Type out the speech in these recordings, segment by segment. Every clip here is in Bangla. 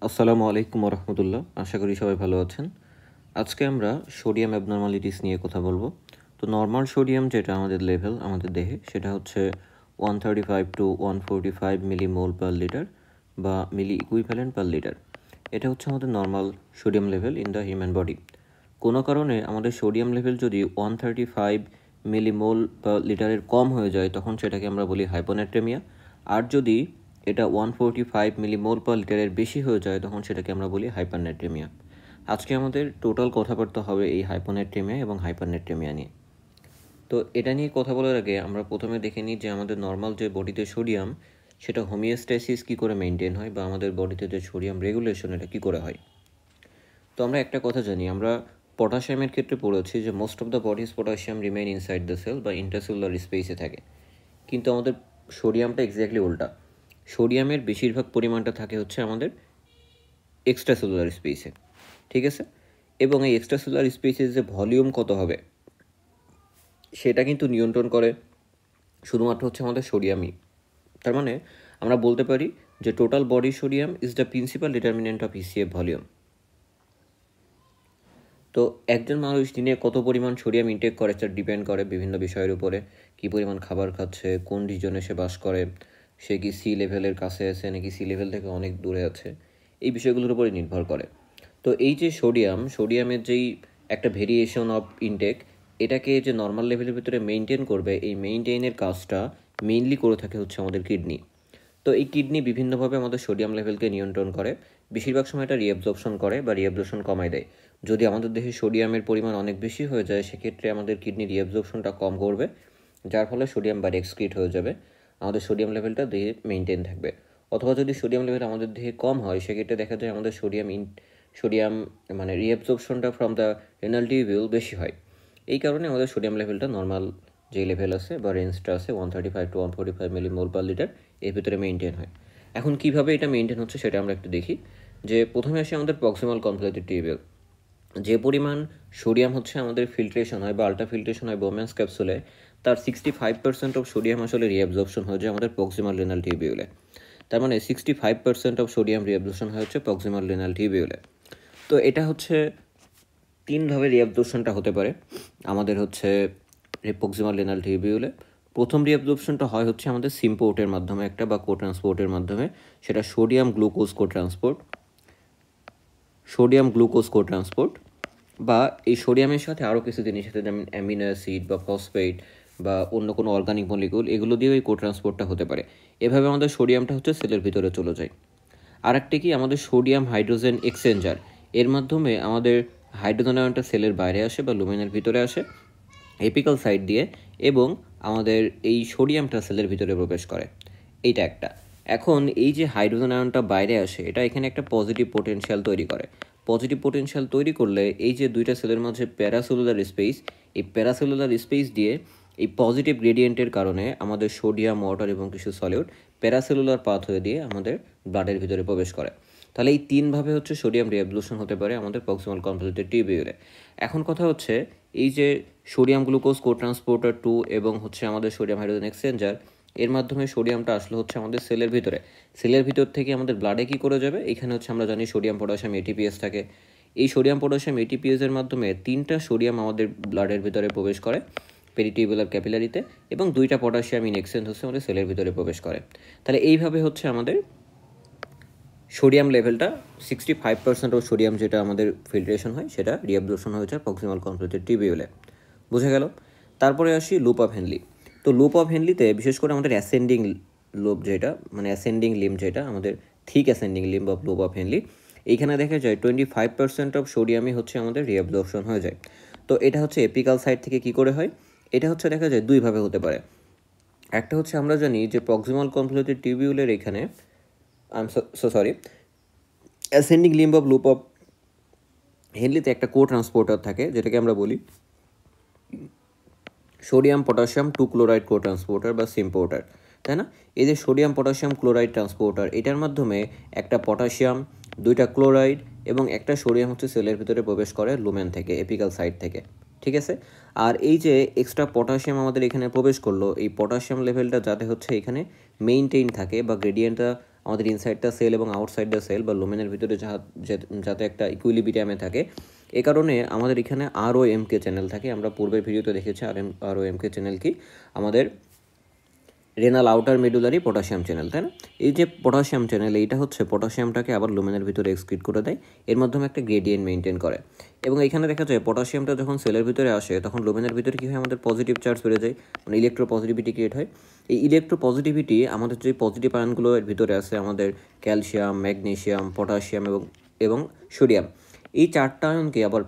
আসসালামু আলাইকুম রহমতুল্লাহ। আশা করি সবাই ভালো আছেন। আজকে আমরা সোডিয়াম অ্যাবনর্মালিটিস নিয়ে কথা বলবো। তো নর্মাল সোডিয়াম যেটা আমাদের লেভেল আমাদের দেহে, সেটা হচ্ছে 135 টু 145 মিলিমোল পার লিটার বা মিলি ইকুইভ্যালেন্ট পার লিটার। এটা হচ্ছে আমাদের normal sodium level in the human body. কোনো কারণে আমাদের সোডিয়াম লেভেল যদি 135 মিলিমোল পার লিটারের কম হয়ে যায়, তখন সেটাকে আমরা বলি হাইপোনাট্রেমিয়া। আর যদি এটা 145 মিলিমোল পার লিটারের বেশি হয়ে যায়, তখন সেটাকে আমরা বলি হাইপারনেট্রেমিয়া। আজকে আমাদের টোটাল কথাবার্তা হবে এই হাইপোনেট্রেমিয়া এবং হাইপারনেট্রেমিয়া নিয়ে। তো এটা নিয়ে কথা বলার আগে আমরা প্রথমে দেখে নিই যে আমাদের নর্মাল যে বডিতে সোডিয়াম, সেটা হোমিওস্ট্যাসিস কী করে মেনটেন হয়, বা আমাদের বডিতে যে সোডিয়াম রেগুলেশন এটা কী করে হয়। তো আমরা একটা কথা জানি, আমরা পটাশিয়ামের ক্ষেত্রে পড়েছি যে most of the bodies potassium remain inside the cell বা ইন্টারসেলুলার স্পেসে থাকে। কিন্তু আমাদের সোডিয়ামটা এক্স্যাক্টলি উল্টা। সোডিয়ামের বেশিরভাগ পরিমাণটা থাকে হচ্ছে আমাদের এক্সট্রা সেলুলার স্পেসে, ঠিক আছে। এবং এই এক্সট্রা সেলুলার স্পেসের যে ভলিউম কত হবে, সেটা কিন্তু নিয়ন্ত্রণ করে শুধুমাত্র হচ্ছে আমাদের সোডিয়ামই। তার মানে আমরা বলতে পারি যে total body sodium is the principal determinant of ECF volume. তো একজন মানুষ দিনে কত পরিমাণ সোডিয়াম ইনটেক করে সেটা ডিপেন্ড করে বিভিন্ন বিষয়ের উপরে। কী পরিমাণ খাবার খাচ্ছে, কোন রিজনে সে বাস করে, সে কি সি লেভেলের কাছে আছে নাকি সি লেভেল থেকে অনেক দূরে আছে, এই বিষয়গুলোর উপরে নির্ভর করে। তো এই যে সোডিয়ামের যেই একটা ভেরিয়েশন অফ ইনটেক, এটাকে যে নর্মাল লেভেলের ভিতরে মেনটেন করবে, এই মেনটেনের কাজটা মেইনলি করে থাকে হচ্ছে আমাদের কিডনি। তো এই কিডনি বিভিন্নভাবে আমাদের সোডিয়াম লেভেলকে নিয়ন্ত্রণ করে। বেশিরভাগ সময় এটা রিঅ্যাবজর্পশন করে বা রিঅ্যাবজর্পশন কমায় দেয়। যদি আমাদের দেহে সোডিয়ামের পরিমাণ অনেক বেশি হয়ে যায়, সেক্ষেত্রে আমাদের কিডনি রিঅ্যাবজর্পশনটা কম করবে, যার ফলে সোডিয়াম বাইরে এক্সক্রিট হয়ে যাবে, আমাদের সোডিয়াম লেভেলটা দেহে মেনটেন থাকবে। অথবা যদি সোডিয়াম লেভেল আমাদের দেহে কম হয়, সেক্ষেত্রে দেখা যায় আমাদের সোডিয়াম মানে রিঅ্যাবজর্পশনটা ফ্রম দ্য রেনাল টিউবিউল বেশি হয়। এই কারণে আমাদের সোডিয়াম লেভেলটা নর্মাল যে লেভেল আছে বা রেঞ্জটা আছে 135 টু 145 মিলিমোল পার লিটার, এর ভিতরে মেনটেন হয়। এখন কীভাবে এটা মেনটেন হচ্ছে সেটা আমরা একটু দেখি। যে প্রথমে আসে আমাদের প্রক্সিমাল কনভলিউটেড টিউবিউল। যে পরিমাণ সোডিয়াম হচ্ছে আমাদের ফিল্ট্রেশন হয় বা আলট্রা ফিল্ট্রেশন হয় বোম্যান্স ক্যাপসুলে, তার 65% অফ সোডিয়াম আসলে রিঅ্যাবজর্পশন হয়ে যায় আমাদের প্রক্সিমাল রেনাল টিউবিউলে। তার মানে 65% অফ সোডিয়াম রিঅ্যাবজর্পশন হয়ে হচ্ছে প্রক্সিমাল রেনাল টিউবিউলে। তো এটা হচ্ছে তিনভাবে রিঅ্যাবজর্পশনটা হতে পারে আমাদের হচ্ছে প্রক্সিমাল রেনাল টিউবিউলে। প্রথম রিঅ্যাবজর্পশনটা হয় হচ্ছে আমাদের সিম্পোর্টের মাধ্যমে একটা বা কোট্রান্সপোর্টের মাধ্যমে, সেটা সোডিয়াম গ্লুকোজ কোট্রান্সপোর্ট। বা এই সোডিয়ামের সাথে আরও কিছু জিনিস আছে, যেমন অ্যামিনো অ্যাসিড বা ফসফেট বা অন্য কোনো অর্গানিক মলিকুল, এগুলো দিয়েও এই কোট্রান্সপোর্টটা হতে পারে। এভাবে আমাদের সোডিয়ামটা হচ্ছে সেলের ভিতরে চলে যায়। আর একটা কি, আমাদের সোডিয়াম হাইড্রোজেন এক্সচেঞ্জার, এর মাধ্যমে আমাদের হাইড্রোজেন আয়নটা সেলের বাইরে আসে বা লুমেনের ভিতরে আসে এপিক্যাল সাইড দিয়ে, এবং আমাদের এই সোডিয়ামটা সেলের ভিতরে প্রবেশ করে। এইটা একটা। এখন এই যে হাইড্রোজেন আয়নটা বাইরে আসে, এটা এখানে একটা পজিটিভ পোটেনশিয়াল তৈরি করে। পজিটিভ পোটেনশিয়াল তৈরি করলে এই যে দুইটা সেলের মাঝে প্যারাসেলুলার স্পেস, এই প্যারাসেলুলার স্পেস দিয়ে এই পজিটিভ গ্রেডিয়েন্টের কারণে আমাদের সোডিয়াম, ওয়াটার এবং কিছু সলিউড প্যারাসেলুলার পাথওয়ে দিয়ে আমাদের ব্লাডের ভিতরে প্রবেশ করে। তাহলে এই তিনভাবে হচ্ছে সোডিয়াম রিঅ্যাবজর্পশন হতে পারে আমাদের প্রক্সিমাল কনভলিউটেড টিউবিউলে। এখন কথা হচ্ছে, এই যে সোডিয়াম গ্লুকোজ কোট্রান্সপোর্টার 2 এবং হচ্ছে আমাদের সোডিয়াম হাইড্রোজেন এক্সচেঞ্জার, এর মাধ্যমে সোডিয়ামটা আসলে হচ্ছে আমাদের সেলের ভিতরে। সেলের ভিতর থেকে আমাদের ব্লাডে কী করে যাবে, এখানে হচ্ছে আমরা জানি সোডিয়াম পটাশিয়াম এটিপিএস থাকে। এই সোডিয়াম পটাশিয়াম এটিপিএসের মাধ্যমে 3টা সোডিয়াম আমাদের ব্লাডের ভিতরে প্রবেশ করে পেরিটিউবুলার ক্যাপিলারিতে, এবং 2টা পটাশিয়াম ইন এক্সচেঞ্জ হচ্ছে আমাদের সেলের ভিতরে প্রবেশ করে। তাহলে এইভাবে হচ্ছে আমাদের সোডিয়াম লেভেলটা 65% অফ সোডিয়াম যেটা আমাদের ফিল্ট্রেশন হয়, সেটা রিঅ্যাবজর্পশন হয়ে যায় প্রক্সিমাল কনভলিউটেড টিউবিউলে। বুঝে গেল? তারপরে আসি লুপ অফ হেনলি। তো লুপ অফ হেনলিতে বিশেষ করে আমাদের অ্যাসেন্ডিং লুপ যেটা, মানে অ্যাসেন্ডিং লিম্ব যেটা আমাদের thick ascending limb of loop of Henle, এইখানে দেখা যায় 25% অফ সোডিয়ামই হচ্ছে আমাদের রিঅ্যাবজর্পশন হয়ে যায়। তো এটা হচ্ছে এপিক্যাল সাইড থেকে কি করে হয়, এটা হচ্ছে দেখা যায় দুইভাবে হতে পারে। একটা হচ্ছে আমরা জানি যে প্রক্সিমাল কনভলিউটেড টিউবিউলের এখানে ascending limb of loop of হেনলিতে একটা ট্রান্সপোর্টার থাকে, যেটাকে আমরা বলি সোডিয়াম পটাশিয়াম 2 ক্লোরাইড ট্রান্সপোর্টার বা সিম্পোর্টার, তাই না? এই যে সোডিয়াম পটাশিয়াম ক্লোরাইড ট্রান্সপোর্টার, এটার মাধ্যমে একটা পটাশিয়াম, 2টা ক্লোরাইড এবং একটা সোডিয়াম হচ্ছে সেলের ভিতরে প্রবেশ করে লুমেন থেকে, এপিক্যাল সাইড থেকে, ঠিক আছে। আর এই যে এক্সট্রা পটাশিয়াম আমাদের এখানে প্রবেশ করলো, এই পটাশিয়াম লেভেলটা যাতে হচ্ছে এখানে মেইনটেইন থাকে বা গ্রেডিয়েন্টটা আমাদের ইনসাইড দ্য সেল এবং আউটসাইড দ্য সেল বা লুমেনের ভিতরে যাতে একটা ইকুইলিব্রিয়ামে থাকে। এ কারণে আমাদের এখানে ROMK চ্যানেল থাকে। আমরা পূর্বের ভিডিওতে দেখেছি ROMK চ্যানেল কি, আমাদের renal outer medullary potassium channel, তাই না? এই যে পটাশিয়াম চ্যানেল, এইটা হচ্ছে পটাশিয়ামটাকে আবার লুমেনের ভিতরে এক্সক্রিট করে দেয়, এর মাধ্যমে একটা গ্রেডিয়েন্ট মেনটেন করে। এবং এখানে দেখা যায় পটাশিয়ামটা যখন সেলের ভিতরে আসে তখন লুমেনের ভিতরে কী হয়, আমাদের পজিটিভ চার্জ বেড়ে যায়, মানে ইলেকট্রো পজিটিভিটি ক্রিয়েট হয়। এই ইলেকট্রো পজিটিভিটি আমাদের যে পজিটিভ আয়নগুলো এর ভিতরে আছে, আমাদের ক্যালসিয়াম, ম্যাগনেসিয়াম, পটাশিয়াম এবং সোডিয়াম, এই 4টা আয়নকে আবার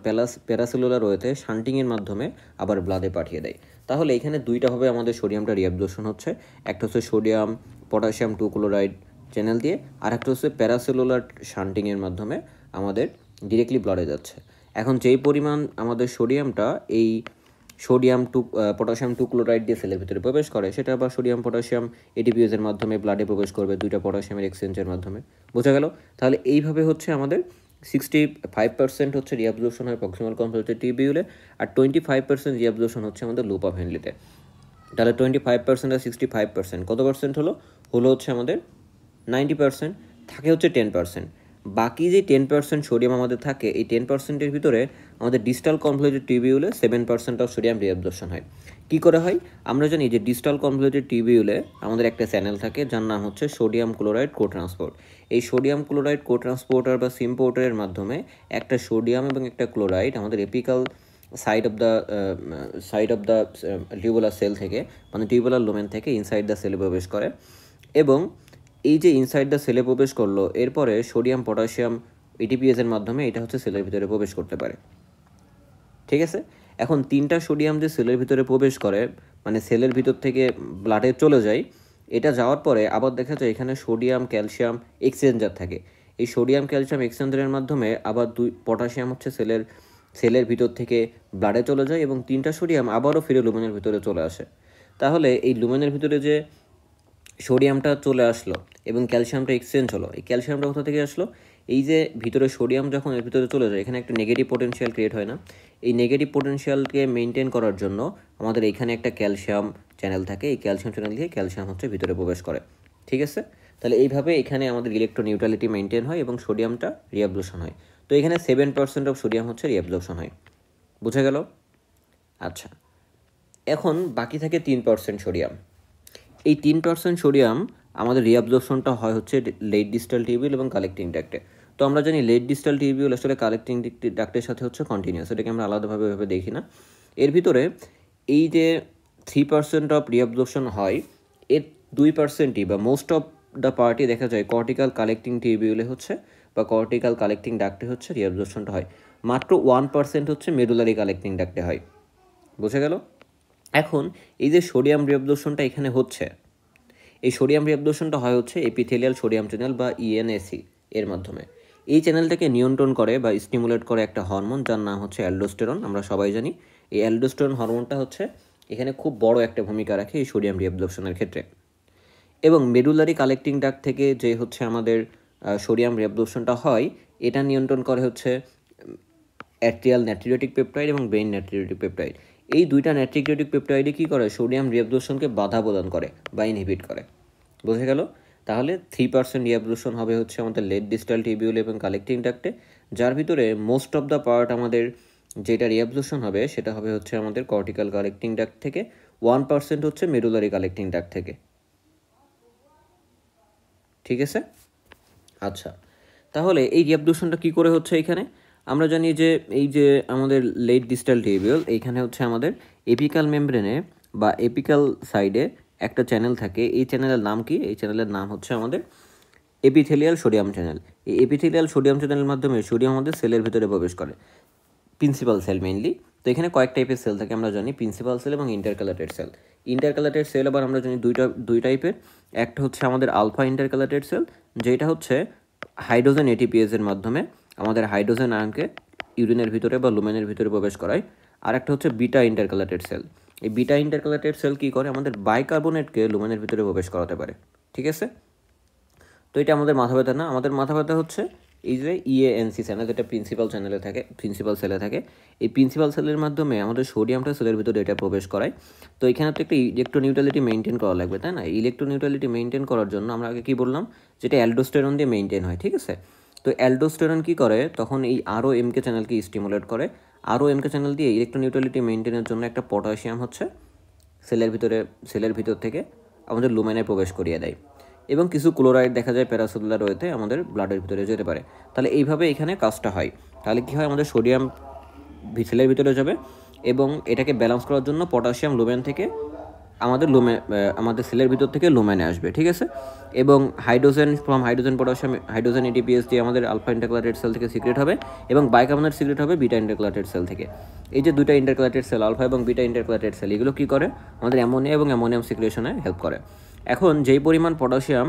প্যারাসেলুলার ওয়েতে শান্টিংয়ের মাধ্যমে আবার ব্লাডে পাঠিয়ে দেয়। তাহলে এখানে দুইটাভাবে আমাদের সোডিয়ামটা রিঅ্যাবজর্পশন হচ্ছে, একটা হচ্ছে সোডিয়াম পটাশিয়াম 2 ক্লোরাইড চ্যানেল দিয়ে, আর একটা হচ্ছে প্যারাসেলুলার শান্টিংয়ের মাধ্যমে আমাদের ডিরেক্টলি ব্লাডে যাচ্ছে। এখন যেই পরিমাণ আমাদের সোডিয়ামটা এই পটাশিয়াম 2 ক্লোরাইড দিয়ে সেলের ভিতরে প্রবেশ করে, সেটা আবার সোডিয়াম পটাশিয়াম ATPase এর মাধ্যমে ব্লাডে প্রবেশ করবে, দুইটা পটাশিয়ামের এক্সচেঞ্জের মাধ্যমে। বোঝা গেল? তাহলে এইভাবে হচ্ছে আমাদের 65% হচ্ছে রিঅ্যাবজর্পশন হয় প্রক্সিমাল কনভলিউটেড টিবিউলে, আর 25% রিঅ্যাবজর্পশন হচ্ছে আমাদের লুপ অফ হেনলিতে। তাহলে 25% আর 65% কত পার্সেন্ট হলো হচ্ছে আমাদের 90%, থাকে হচ্ছে 10%। বাকি যে 10% সোডিয়াম আমাদের থাকে, এই 10%-এর ভিতরে আমাদের ডিস্টাল কনভলিউটেড টিবিউলে 7% অফ সোডিয়াম রিঅ্যাবজর্পশন হয়। কী করে হয়? আমরা জানি যে ডিস্টাল কনভলিউটেড টিবিউলে আমাদের একটা চ্যানেল থাকে যার নাম হচ্ছে সোডিয়াম ক্লোরাইড কোট্রান্সপোর্ট। এই সোডিয়াম ক্লোরাইড কোট্রান্সপোর্টার বা সিম্পোর্টারের মাধ্যমে একটা সোডিয়াম এবং একটা ক্লোরাইড আমাদের apical side of the tubular cell থেকে, মানে টিউবুলার লুমেন থেকে ইনসাইড দ্য সেলে প্রবেশ করে। এবং এই যে ইনসাইড দ্য সেলে প্রবেশ করলো, এরপরে সোডিয়াম পটাশিয়াম ATPase এর মাধ্যমে এটা হচ্ছে সেলের ভিতরে প্রবেশ করতে পারে। ঠিক আছে? এখন 3টা সোডিয়াম যে সেলের ভিতরে প্রবেশ করে, মানে সেলের ভিতর থেকে ব্লাডে চলে যায়, এটা যাওয়ার পরে আবার দেখা যায় এখানে সোডিয়াম ক্যালসিয়াম এক্সচেঞ্জার থাকে। এই সোডিয়াম ক্যালসিয়াম এক্সচেঞ্জারের মাধ্যমে আবার পটাশিয়াম হচ্ছে সেলের ভিতর থেকে ব্লাডে চলে যায় এবং 3টা সোডিয়াম আবারও ফিরে লুমেনের ভিতরে চলে আসে। তাহলে এই লুমেনের ভিতরে যে সোডিয়ামটা চলে আসলো এবং ক্যালসিয়ামটা এক্সচেঞ্জ হলো, এই ক্যালসিয়ামটা কোথা থেকে আসলো? এই যে ভিতরে সোডিয়াম যখন এর ভিতরে চলে যায়, এখানে একটা নেগেটিভ পোটেনশিয়াল ক্রিয়েট হয় না? এই নেগেটিভ পোটেনশিয়ালকে মেনটেন করার জন্য আমাদের এইখানে একটা ক্যালসিয়াম চ্যানেল থাকে, এই ক্যালসিয়াম চ্যানেল দিয়ে ক্যালসিয়াম হচ্ছে ভিতরে প্রবেশ করে। ঠিক আছে? তাহলে এইভাবে এখানে আমাদের ইলেকট্রোনিউট্রালিটি মেনটেন হয় এবং সোডিয়ামটা রিঅ্যাবজর্পশন হয়। তো এখানে 7% অফ সোডিয়াম হচ্ছে রিঅ্যাবজর্পশন হয়। বুঝা গেল? আচ্ছা, এখন বাকি থাকে 3% সোডিয়াম। এই 3% সোডিয়াম আমাদের রিঅ্যাবজর্পশনটা হয় হচ্ছে লেট ডিস্টাল টিউবিউল এবং কালেক্টিং ডাক্টে। তো আমরা জানি লেট ডিস্টাল টিউবিউল আসলে কালেক্টিং ডাক্টের সাথে হচ্ছে কন্টিনিউয়াস, এটাকে আমরা আলাদাভাবে দেখি না। এর ভিতরে এই যে 3% অফ রিঅ্যাবজর্পশন হয়, এর 2%ই বা মোস্ট অফ দ্য পার্টি দেখা যায় কর্টিক্যাল কালেক্টিং টিউবিউলে হচ্ছে বা কর্টিক্যাল কালেক্টিং ডাক্টে হচ্ছে রিঅ্যাবজর্পশনটা হয়। মাত্র 1% হচ্ছে মেডুলারি কালেক্টিং ডাক্টে হয়। বোঝা গেল? এখন এই যে সোডিয়াম রিঅ্যাবজর্পশনটা এখানে হচ্ছে, এই সোডিয়াম রিঅ্যাবজর্পশনটা হয় হচ্ছে এপিথেলিয়াল সোডিয়াম চ্যানেল বা ENAC এর মাধ্যমে। এই চ্যানেলটাকে নিয়ন্ত্রণ করে বা স্টিমুলেট করে একটা হরমোন যার নাম হচ্ছে অ্যালডোস্টেরন। আমরা সবাই জানি এই অ্যালডোস্টেরন হরমোনটা হচ্ছে এখানে খুব বড় একটা ভূমিকা রাখে এই সোডিয়াম রিঅ্যাবজর্পশনের ক্ষেত্রে। এবং মেডুলারি কালেক্টিং ডাক্ট থেকে যে হচ্ছে আমাদের সোডিয়াম রিঅ্যাবজর্পশনটা হয়, এটা নিয়ন্ত্রণ করে হচ্ছে অ্যাট্রিয়াল নাট্রিওটিক পেপটাইড এবং ব্রেইন নাট্রিওটিক পেপটাইড। এই দুইটা নাট্রিওটিক পেপটাইডে কী করে? সোডিয়াম রিঅ্যাবজর্পশনকে বাধা প্রদান করে বা ইনহিবিট করে। বোঝা গেল? তাহলে 3% রিঅ্যাবজর্পশন হবে হচ্ছে আমাদের লেট ডিস্টাল টিবিউল এবং কালেক্টিং ডাক্টে, যার ভিতরে মোস্ট অফ দ্য পার্ট আমাদের যেটা রিঅ্যাবজর্পশন হবে সেটা হবে হচ্ছে আমাদের কর্টিক্যাল কালেক্টিং ডাক্ট থেকে, 1% হচ্ছে মেডুলারি কালেক্টিং ডাক্ট থেকে। ঠিক আছে? আচ্ছা, তাহলে এই রিঅ্যাবজর্পশনটা কী করে হচ্ছে এখানে? আমরা জানি যে এই যে আমাদের লেট ডিস্টাল টিবিউল, এইখানে হচ্ছে আমাদের এপিক্যাল মেমব্রেনে বা এপিক্যাল সাইডে একটা চ্যানেল থাকে। এই চ্যানেলের নাম কি? এই চ্যানেলের নাম হচ্ছে আমাদের এপিথেলিয়াল সোডিয়াম চ্যানেল। এই এপিথেলিয়াল সোডিয়াম চ্যানেলের মাধ্যমে সোডিয়াম আমাদের সেলের ভিতরে প্রবেশ করে, প্রিন্সিপাল সেল মেইনলি। তো এখানে কয়েক টাইপের সেল থাকে আমরা জানি, প্রিন্সিপাল সেল এবং ইন্টারকালেটেড সেল। ইন্টারকালেটেড সেল আবার আমরা জানি দুই টাইপের। একটা হচ্ছে আমাদের আলফা ইন্টারকালেটেড সেল, যেটা হচ্ছে হাইড্রোজেন ATPase এর মাধ্যমে আমাদের হাইড্রোজেন আয়নকে ইউরিনের ভিতরে বা লুমেনের ভিতরে প্রবেশ করায়। আর একটা হচ্ছে বিটা ইন্টারকালেটেড সেল। এই বিটা ইন্টারকালেটেড সেল কী করে? আমাদের বাইকার্বনেটকে লুমেনের ভিতরে প্রবেশ করাতে পারে। ঠিক আছে? তো এটা আমাদের মাথা ব্যথা না, আমাদের মাথা ব্যথা হচ্ছে এই যে ইএএনসি চ্যানেল, যেটা প্রিন্সিপাল সেলে থাকে, এই প্রিন্সিপাল সেলের মাধ্যমে আমাদের সোডিয়ামটা সেলের ভিতরে এটা প্রবেশ করায়। তো এখানে তো একটা ইলেকট্রোনিউট্রালিটি মেনটেন করা লাগবে, তাই না? ইলেকট্রোনিউট্রালিটি মেনটেন করার জন্য আমরা আগে কী বললাম, যেটা অ্যালডোস্টেরন দিয়ে মেনটেন হয়, ঠিক আছে? তো অ্যালডোস্টেরন কী করে, তখন এই আরও এমকে চ্যানেলকে স্টিমুলেট করে। আরও এমকে চ্যানেল দিয়ে ইলেকট্রোনিউট্রালিটি মেনটেনের জন্য একটা পটাশিয়াম হচ্ছে সেলের ভিতর থেকে আমাদের লুমেনে প্রবেশ করিয়ে দেয়। এবং কিছু ক্লোরাইড দেখা যায় প্যারাসেলুলার ওয়েতে আমাদের ব্লাডের ভিতরে যেতে পারে। তাহলে এইভাবে এখানে কাজটা হয়। তাহলে কী হয়, আমাদের সোডিয়াম সেলের ভিতরে যাবে এবং এটাকে ব্যালেন্স করার জন্য পটাশিয়াম লুমেন থেকে আমাদের সেলের ভিতর থেকে লুমেনে আসবে, ঠিক আছে? এবং হাইড্রোজেন পটাশিয়াম হাইড্রোজেন এটিপিএস দিয়ে আমাদের আলফা ইন্টারক্যালাটেড সেল থেকে সিক্রেট হবে এবং বাইকার্বনেট সিক্রেট হবে বিটা ইন্টারক্যালাটেড সেল থেকে। এই যে দুইটা ইন্টারক্যালাটেড সেল, আলফা এবং বিটা ইন্টারক্যালাটেড সেল, এগুলো কী করে, আমাদের অ্যামোনিয়া এবং অ্যামোনিয়াম সিক্রেশনে হেল্প করে। এখন যেই পরিমাণ পটাশিয়াম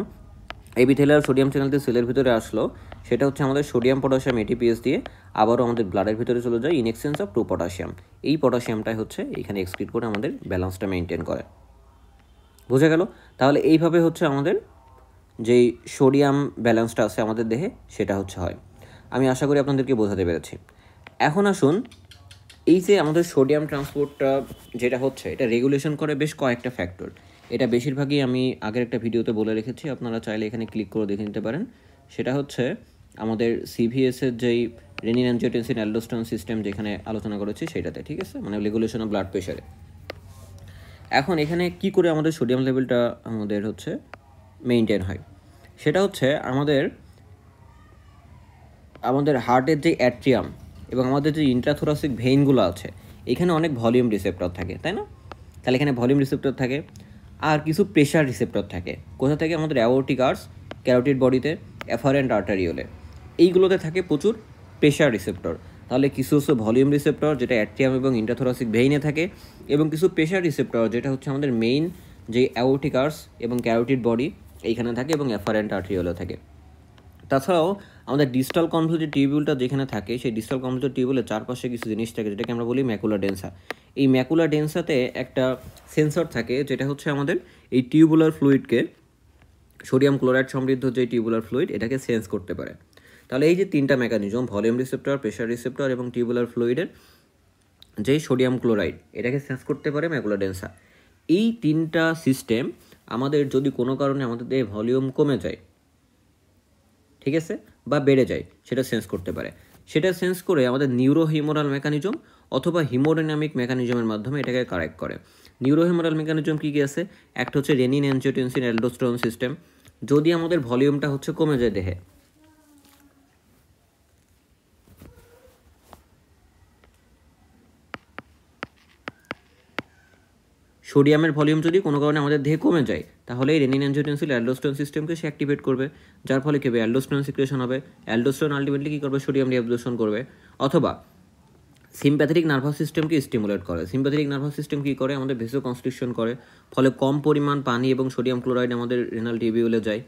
এপিথেলিয়াল সোডিয়াম চ্যানেল দিয়ে সেলের ভিতরে আসলো, সেটা হচ্ছে আমাদের সোডিয়াম পটাশিয়াম এটিপিএস দিয়ে আবারও আমাদের ব্লাডের ভিতরে চলে যায় ইন এক্সচেঞ্জ অফ 2 পটাশিয়াম। এই পটাশিয়ামটাই হচ্ছে এখানে এক্সক্রিট করে আমাদের ব্যালেন্সটা মেনটেন করে। বোঝা গেল? তাহলে এইভাবে হচ্ছে আমাদের যেই সোডিয়াম ব্যালেন্সটা আছে আমাদের দেহে, সেটা হচ্ছে হয়। আমি আশা করি আপনাদেরকে বোঝাতে পেরেছি। এখন আসুন, এই যে আমাদের সোডিয়াম ট্রান্সপোর্টটা যেটা হচ্ছে, এটা রেগুলেশন করে বেশ কয়েকটা ফ্যাক্টর। এটা বেশিরভাগই আমি আগের একটা ভিডিওতে বলে রেখেছি, আপনারা চাইলে এখানে ক্লিক করে দেখে নিতে পারেন। সেটা হচ্ছে আমাদের সিভিএসের যেই রেনিন অ্যানজিওটেনসিন অ্যালডোস্টেরন সিস্টেম যেখানে আলোচনা করেছি সেটাতে, ঠিক আছে? মানে রেগুলেশন অফ ব্লাড প্রেশারে। এখন এখানে কি করে আমাদের সোডিয়াম লেভেলটা আমাদের হচ্ছে মেনটেন হয়, সেটা হচ্ছে আমাদের হার্টের যে অ্যাট্রিয়াম এবং আমাদের যে ইন্ট্রাথোরাসিক ভেইনগুলো আছে, এখানে অনেক ভলিউম রিসেপ্টর থাকে, তাই না? তাহলে এখানে ভলিউম রিসেপ্টর থাকে আর কিছু প্রেশার রিসেপ্টর থাকে। কোথা থেকে? আমাদের অ্যাওর্টিক আর্চ, ক্যারোটিড বডিতে, এফারেন্ট আর্টারিওলে, এইগুলোতে থাকে প্রচুর প্রেশার রিসেপ্টর। তাহলে কিছু হচ্ছে ভলিউম রিসেপ্টর যেটা অ্যাট্রিয়াম এবং ইন্ট্রাথোরাসিক ভেইনে থাকে, এবং কিছু প্রেশার রিসেপ্টর যেটা হচ্ছে আমাদের মেইন যে অ্যাওর্টিক আর্চ এবং ক্যারোটিড বডি এইখানে থাকে এবং এফারেন্ট আর্টারিওলে থাকে। তাছাড়াও আমাদের ডিস্টাল কনভলিউটেড টিউবিউলটা যেখানে থাকে, সেই ডিস্টাল কনভলিউটেড টিউবিউলের চারপাশে কিছু জিনিস থাকে যেটাকে আমরা বলি ম্যাকুলা ডেন্সা। এই ম্যাকুলা ডেন্সাতে একটা সেন্সর থাকে যেটা হচ্ছে আমাদের এই টিউবুলার ফ্লুইডকে, সোডিয়াম ক্লোরাইড সমৃদ্ধ যে টিউবুলার ফ্লুইড, এটাকে সেন্স করতে পারে। তাহলে এই যে তিনটা mechanism, volume receptor, pressure receptor এবং টিউবুলার ফ্লুইডের যেই সোডিয়াম ক্লোরাইড, এটাকে সেন্স করতে পারে ম্যাকুলা ডেন্সা। এই তিনটা সিস্টেম আমাদের যদি কোনো কারণে আমাদের দেহে ভলিউম কমে যায়, ঠিক আছে, বা বেড়ে যায়, সেটা সেন্স করতে পারে। সেটা সেন্স করে আমাদের নিউরোহিমোরাল মেকানিজম অথবা হিমোডাইনামিক মেকানিজমের মাধ্যমে এটাকে কারেক্ট করে। নিউরোহিমোরাল মেকানিজম কী কী আছে? একটা হচ্ছে রেনিন অ্যানজিওটেনসিন অ্যালডোস্টেরন সিস্টেম। যদি আমাদের ভলিউমটা হচ্ছে কমে যায় দেহে, সোডিয়ামের ভলিউম যদি কোনো কারণে আমাদের দেহে কমে যায়, তাহলে এই রেনিন অ্যানজিওটেনসিন অ্যালডোস্টেরন সিস্টেমকে সে অ্যাক্টিভেট করবে, যার ফলে কী হবে, অ্যালডোস্টেরন সিক্রেশন হবে। অ্যালডোস্টেরন আলটিমেটলি কী করবে, সোডিয়াম রিঅ্যাবজর্পশন করবে। অথবা সিম্প্যাথেটিক নার্ভাস সিস্টেমকে স্টিমুলেট করে। সিম্প্যাথেটিক নার্ভাস সিস্টেম কী করে, আমাদের ভেসো কনস্ট্রিকশন করে, ফলে কম পরিমাণ পানি এবং সোডিয়াম ক্লোরাইড আমাদের রেনাল টিউবিউলে যায়,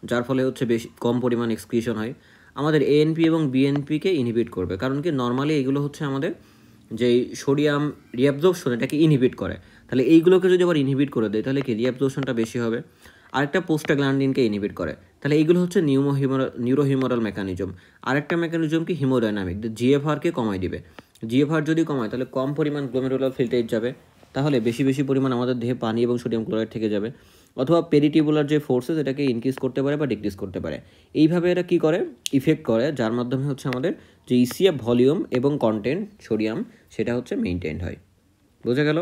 যার ফলে হচ্ছে বেশি কম পরিমাণ এক্সক্রিশন হয়। আমাদের এএনপি এবং বিএনপিকে ইনহিবিট করবে, কারণ কি নর্মালি এগুলো হচ্ছে আমাদের যেই সোডিয়াম রিঅ্যাবজর্পশন, এটাকে ইনহিবিট করে। তাহলে এইগুলোকে যদি আবার ইনহিবিট করে দেয়, তাহলে কি রিঅ্যাবজর্পশনটা বেশি হবে। আরেকটা পোস্টাগ্ল্যান্ডিনকে ইনহিবিট করে। তাহলে এইগুলো হচ্ছে নিউরোহিমোরাল মেকানিজম। আরেকটা মেকানিজম কি, হিমোডাইনামিক, জিএফআরকে কমাই দিবে। জিএফআর যদি কমায়, তাহলে কম পরিমাণ গ্লোমেরুলার ফিল্ট্রেট যাবে, তাহলে বেশি বেশি পরিমাণ আমাদের দেহে পানি এবং সোডিয়াম ক্লোরাইড থেকে যাবে। অথবা পেরিটিউবুলার যে ফোর্সেস, এটাকে ইনক্রিজ করতে পারে বা ডিক্রিজ করতে পারে। এইভাবে এরা কী করে, ইফেক্ট করে, যার মাধ্যমে হচ্ছে আমাদের যে ইসিএফ ভলিউম এবং কন্টেন্ট সোডিয়াম, সেটা হচ্ছে মেনটেন হয়। বোঝা গেল?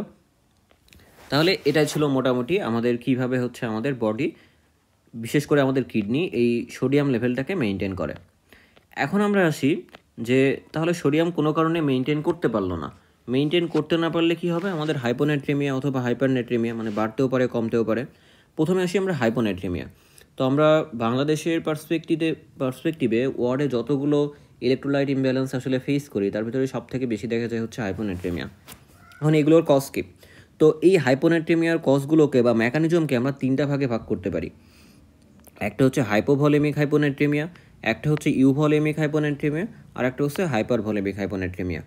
তাহলে এটাই ছিল মোটামুটি আমাদের কিভাবে হচ্ছে আমাদের বডি, বিশেষ করে আমাদের কিডনি, এই সোডিয়াম লেভেলটাকে মেনটেন করে। এখন আমরা আসি যে তাহলে সোডিয়াম কোনো কারণে মেনটেন করতে পারলো না। মেনটেন করতে না পারলে কি হবে, আমাদের হাইপোনাইট্রেমিয়া অথবা হাইপারনাইট্রেমিয়া, মানে বাড়তেও পারে কমতেও পারে। প্রথমে আসি আমরা হাইপোনাইট্রেমিয়া। তো আমরা বাংলাদেশের পার্সপেক্টিভে ওয়ার্ডে যতগুলো ইলেকট্রোলাইট ইমব্যালেন্স আসলে ফেস করি, তার ভিতরে সব থেকে বেশি দেখা যায় হচ্ছে হাইপোনাইট্রেমিয়া। এখন এগুলোর কজ কী? তো এই হাইপোনাইট্রেমিয়ার কজগুলোকে বা মেকানিজমকে আমরা তিনটা ভাগে ভাগ করতে পারি। একটা হচ্ছে হাইপোভলিমিক হাইপোনাইট্রেমিয়া, একটা হচ্ছে ইউভলিমিক হাইপোনাইট্রেমিয়া, আর একটা হচ্ছে হাইপারভলিমিক হাইপোনাইট্রেমিয়া।